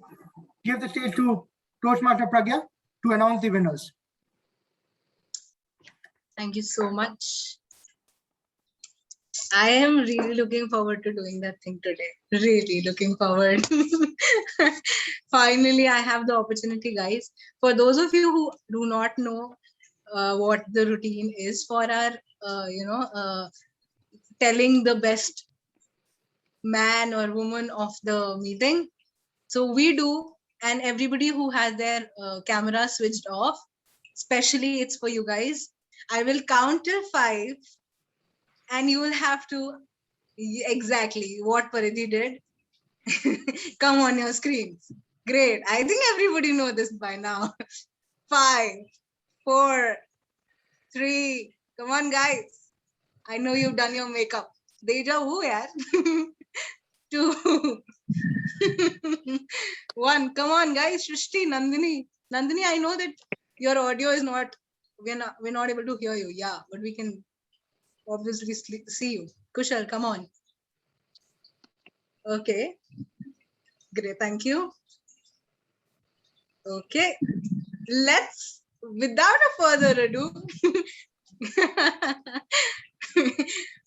give the stage to Toastmaster Pragya to announce the winners. Thank you so much. I am really looking forward to doing that thing today. Really looking forward. Finally, I have the opportunity, guys. For those of you who do not know what the routine is for our, telling the best man or woman of the meeting. So we do, and everybody who has their camera switched off, especially it's for you guys. I will count till 5 and you will have to exactly what Paridhi did come on your screens. Great. I think everybody know this by now. 5, 4, 3. Come on, guys. I know you've done your makeup. Deja vu, yaar. 2, 1. Come on, guys. Shrishti, Nandini. Nandini, I know that your audio is not, we're not able to hear you. Yeah, but we can obviously see you. Kushal, come on. Okay. Great. Thank you. Okay. Let's, without a further ado,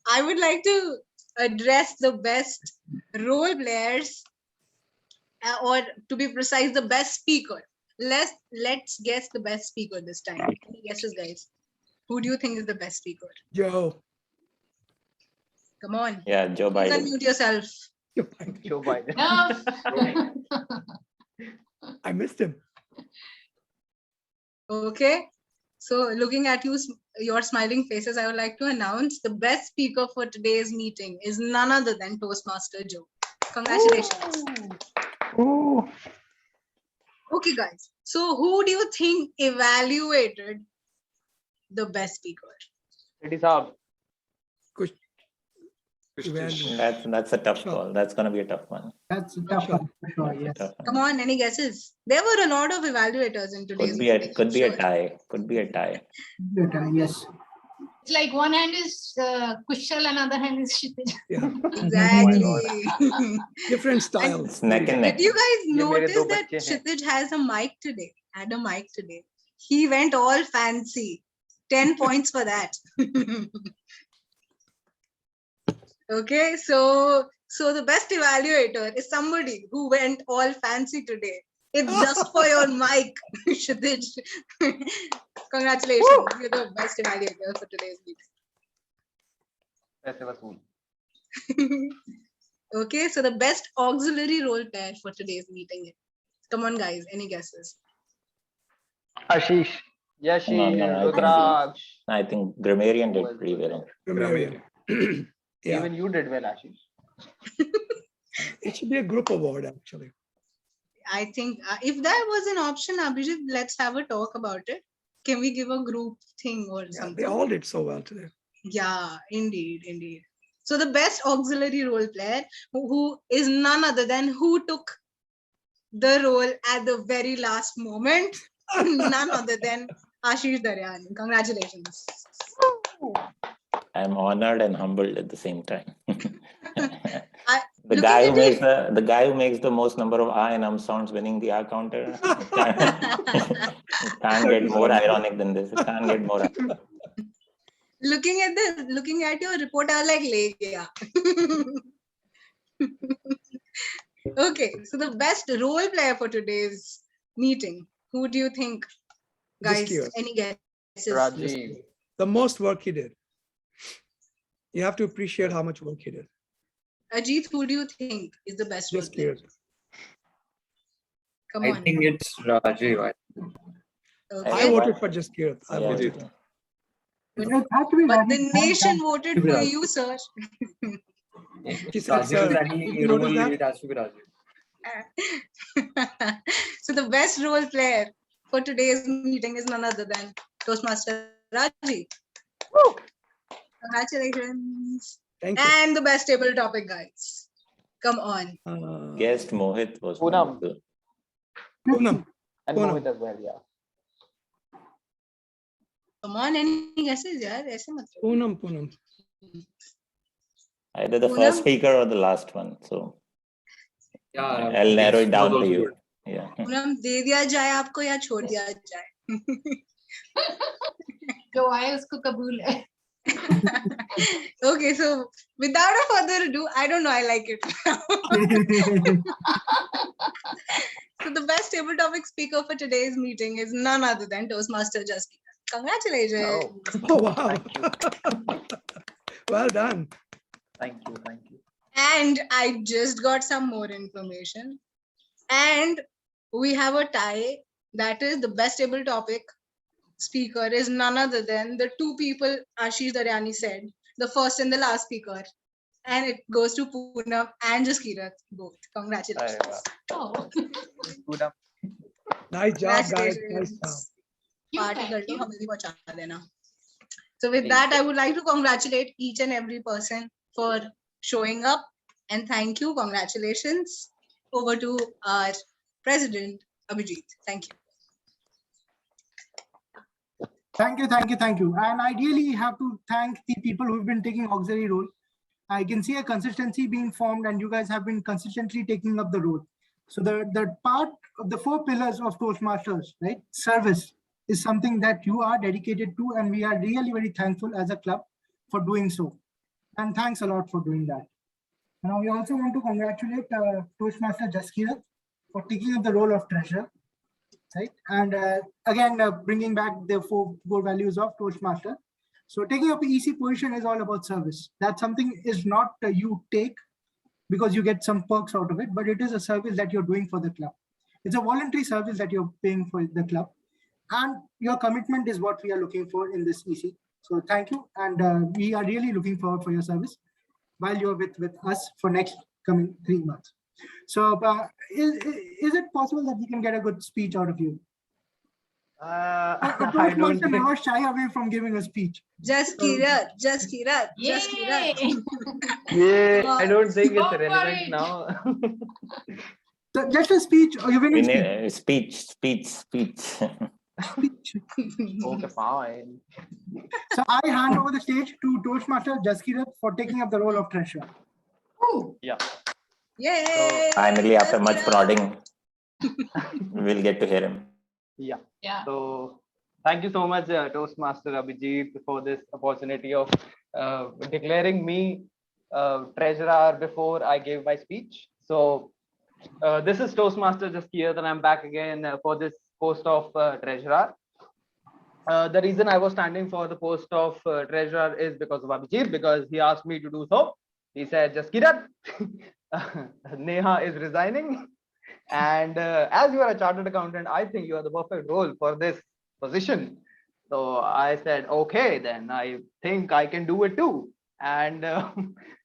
I would like to address the best role players, or to be precise, the best speaker. Let's guess the best speaker this time. Any guesses, guys? Who do you think is the best speaker? Joe. Come on. Yeah, Joe Please Biden. unmute yourself. Joe Biden. I missed him. Okay. So looking at you, your smiling faces, I would like to announce the best speaker for today's meeting is none other than Toastmaster Joe. Congratulations. Ooh. Okay, guys. So who do you think evaluated the best speaker? It is up. That's a tough call. That's gonna be a tough one. That's a tough one. Sure, yes. Come on, any guesses? There were a lot of evaluators in today's Could be a meeting. tie. Could be a tie. Yes. It's like one hand is Kushal, another hand is Kshitij. Yeah. Exactly. Different styles. It's neck and neck. Did you guys notice do that bacche hain. Kshitij has a mic today? Had a mic today. He went all fancy. 10 points for that. Okay, so the best evaluator is somebody who went all fancy today. It's just for your mic, Kshitij. Congratulations, you're the best evaluator for today's meeting. Okay, so the best auxiliary role player for today's meeting. Come on, guys, any guesses? Ashish. Yashi, Rudraksh. I think Grammarian did pretty well. Grammarian. Yeah. Even you did well, Ashish. It should be a group award, actually. I think if that was an option, Abhijit, let's have a talk about it. Can we give a group thing or Yeah, something? they all did so well today. Yeah, indeed, indeed. So the best auxiliary role player who is none other than who took the role at the very last moment, none other than Ashish Daryani. Congratulations. I'm honored and humbled at the same time. The looking guy at who makes the most number of I and um sounds winning the R counter. Can't get more ironic than this. It can't get more. Looking at your report, I was like, le gaya. Okay, so the best role player for today's meeting. Who do you think, guys? Jaskirat. Any guesses? Rajiv. The most work he did. You have to appreciate how much work he did. Ajit, who do you think is the best role player? Jaskirat. Come I on. think it's Rajiv. Okay. I voted for Jaskirat. I voted. It has to be But Rajiv. the nation voted for you, sir. She said, Rajiv is sir, any did you notice role, that? it has to be Rajiv. So the best role player for today's meeting is none other than Toastmaster Raji. Woo! Congratulations. Thank you. And the best table topic, guys. Come on. Guest Mohit was Poonam. Poonam. And Poonam. Mohit as well, yeah. Come on, any guesses, yaar? Aise mat karo. Poonam. Either the Poonam? first speaker or the last one. So Yeah, I'll narrow it down was to also you. good. Yeah. Poonam दे दिया जाए आपको या छोड़ दिया जाए जो आए उसको कबूल है. Okay, so without a further ado, I don't know, I like it. So the best table topic speaker for today's meeting is none other than Toastmaster Justin. Congratulations. Oh, wow. Thank you. Well done. Thank you. And I just got some more information. And we have a tie. That is the best table topic speaker is none other than the two people Ashish Daryani said, the first and the last speaker. And it goes to Poonam and Jaskirat both. Congratulations. Oh. Poonam. Nice job, guys. Nice Congratulations. job. Party kar do, hame bhi pahuncha dena. So with that, I would like to congratulate each and every person for showing up. And thank you. Congratulations. Over to our president, Abhijit. Thank you. Thank you. And I really have to thank the people who've been taking auxiliary role. I can see a consistency being formed and you guys have been consistently taking up the role. So the part of the 4 pillars of Toastmasters, right? Service is something that you are dedicated to, and we are really very thankful as a club for doing so. And thanks a lot for doing that. Now we also want to congratulate Toastmaster Jaskirat for taking up the role of treasurer. Right, and again bringing back the 4 core values of Toastmaster. So taking up EC position is all about service. That something is not you take because you get some perks out of it, but it is a service that you're doing for the club. It's a voluntary service that you're paying for the club, and your commitment is what we are looking for in this EC. So thank you, and we are really looking forward for your service while you're with us for next coming 3 months. So is it possible that we can get a good speech out of you? I don't think. Never shy away from giving a speech. Jaskirat. Yeah, I don't think it's relevant now. So just a speech or you We speech. need speech. Okay, fine. So I hand over the stage to Toastmaster Jaskirat for taking up the role of treasurer. Yeah. Yay! Finally, after much prodding, we'll get to hear him. Yeah. So thank you so much, Toastmaster Abhijit, for this opportunity of declaring me treasurer before I gave my speech. So this is Toastmaster Jaskirat, and I'm back again for this post of treasurer. The reason I was standing for the post of treasurer is because of Abhijit, because he asked me to do so. He said, Jaskirat, Neha is resigning. And as you are a chartered accountant, I think you are the perfect role for this position. So I said, okay, then I think I can do it too. And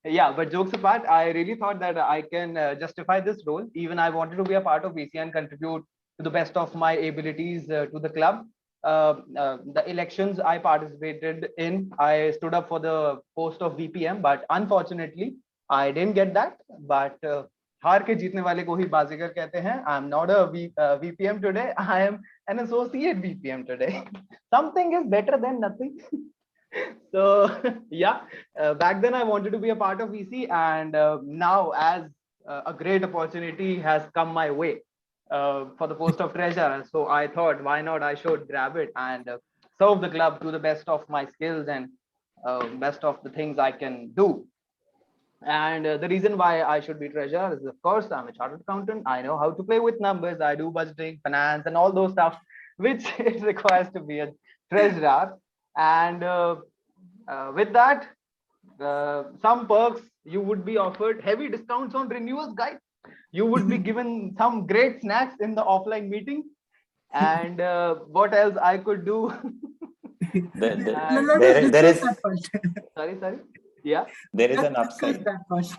yeah, but jokes apart, I really thought that I can justify this role. Even I wanted to be a part of VC and contribute to the best of my abilities to the club. The elections I participated in, I stood up for the post of VPM, but unfortunately, I didn't get that. But हार के जीतने वाले को ही बाजीगर कहते हैं. I am not a VPM today. I am an associate VPM today. Something is better than nothing. So yeah, back then I wanted to be a part of VC, and now as a great opportunity has come my way for the post of treasurer, so I thought, why not? I should grab it and serve the club to the best of my skills and best of the things I can do. And the reason why I should be treasurer is, of course, I'm a chartered accountant. I know how to play with numbers. I do budgeting, finance, and all those stuff, which it requires to be a treasurer. And with that, some perks, you would be offered heavy discounts on renewals, guys. You would be given some great snacks in the offline meeting. And what else I could do? There is sorry. Yeah. There is an Let's upside. discuss that first.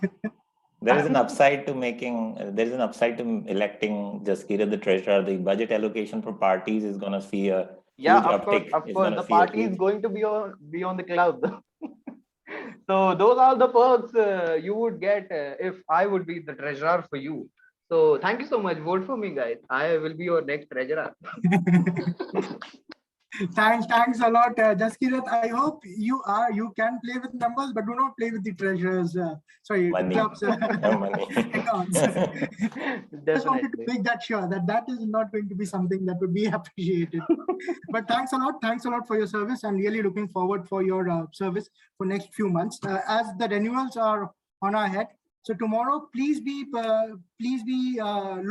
There is an upside to making. There is an upside to electing Jaskira the treasurer. The budget allocation for parties is going to see a Yeah, huge of course, uptick. of It's course. gonna The see a party is huge- going to be on the club. So those are the perks you would get if I would be the treasurer for you. So thank you so much. Vote for me, guys. I will be your next treasurer. Thanks a lot, Jaskirat. I hope you can play with numbers, but do not play with the treasurers. Sorry, Money. clubs accounts. Just wanted to make that sure that is not going to be something that would be appreciated. But thanks a lot for your service, and really looking forward for your service for next few months. As the renewals are on our head, so tomorrow, please be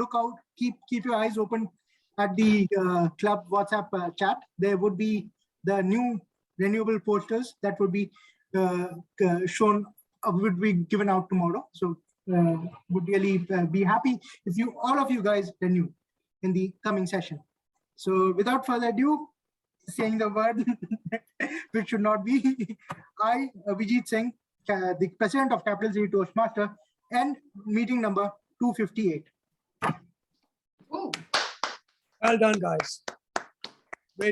look out, keep your eyes open at the club WhatsApp chat. There would be the new renewable posters that would be shown, would be given out tomorrow. So would really be happy if all of you guys renew in the coming session. So without further ado, saying the word which should not be, I, Vijit Singh, the president of Capital City Toastmaster, and meeting number 258. Well done, guys.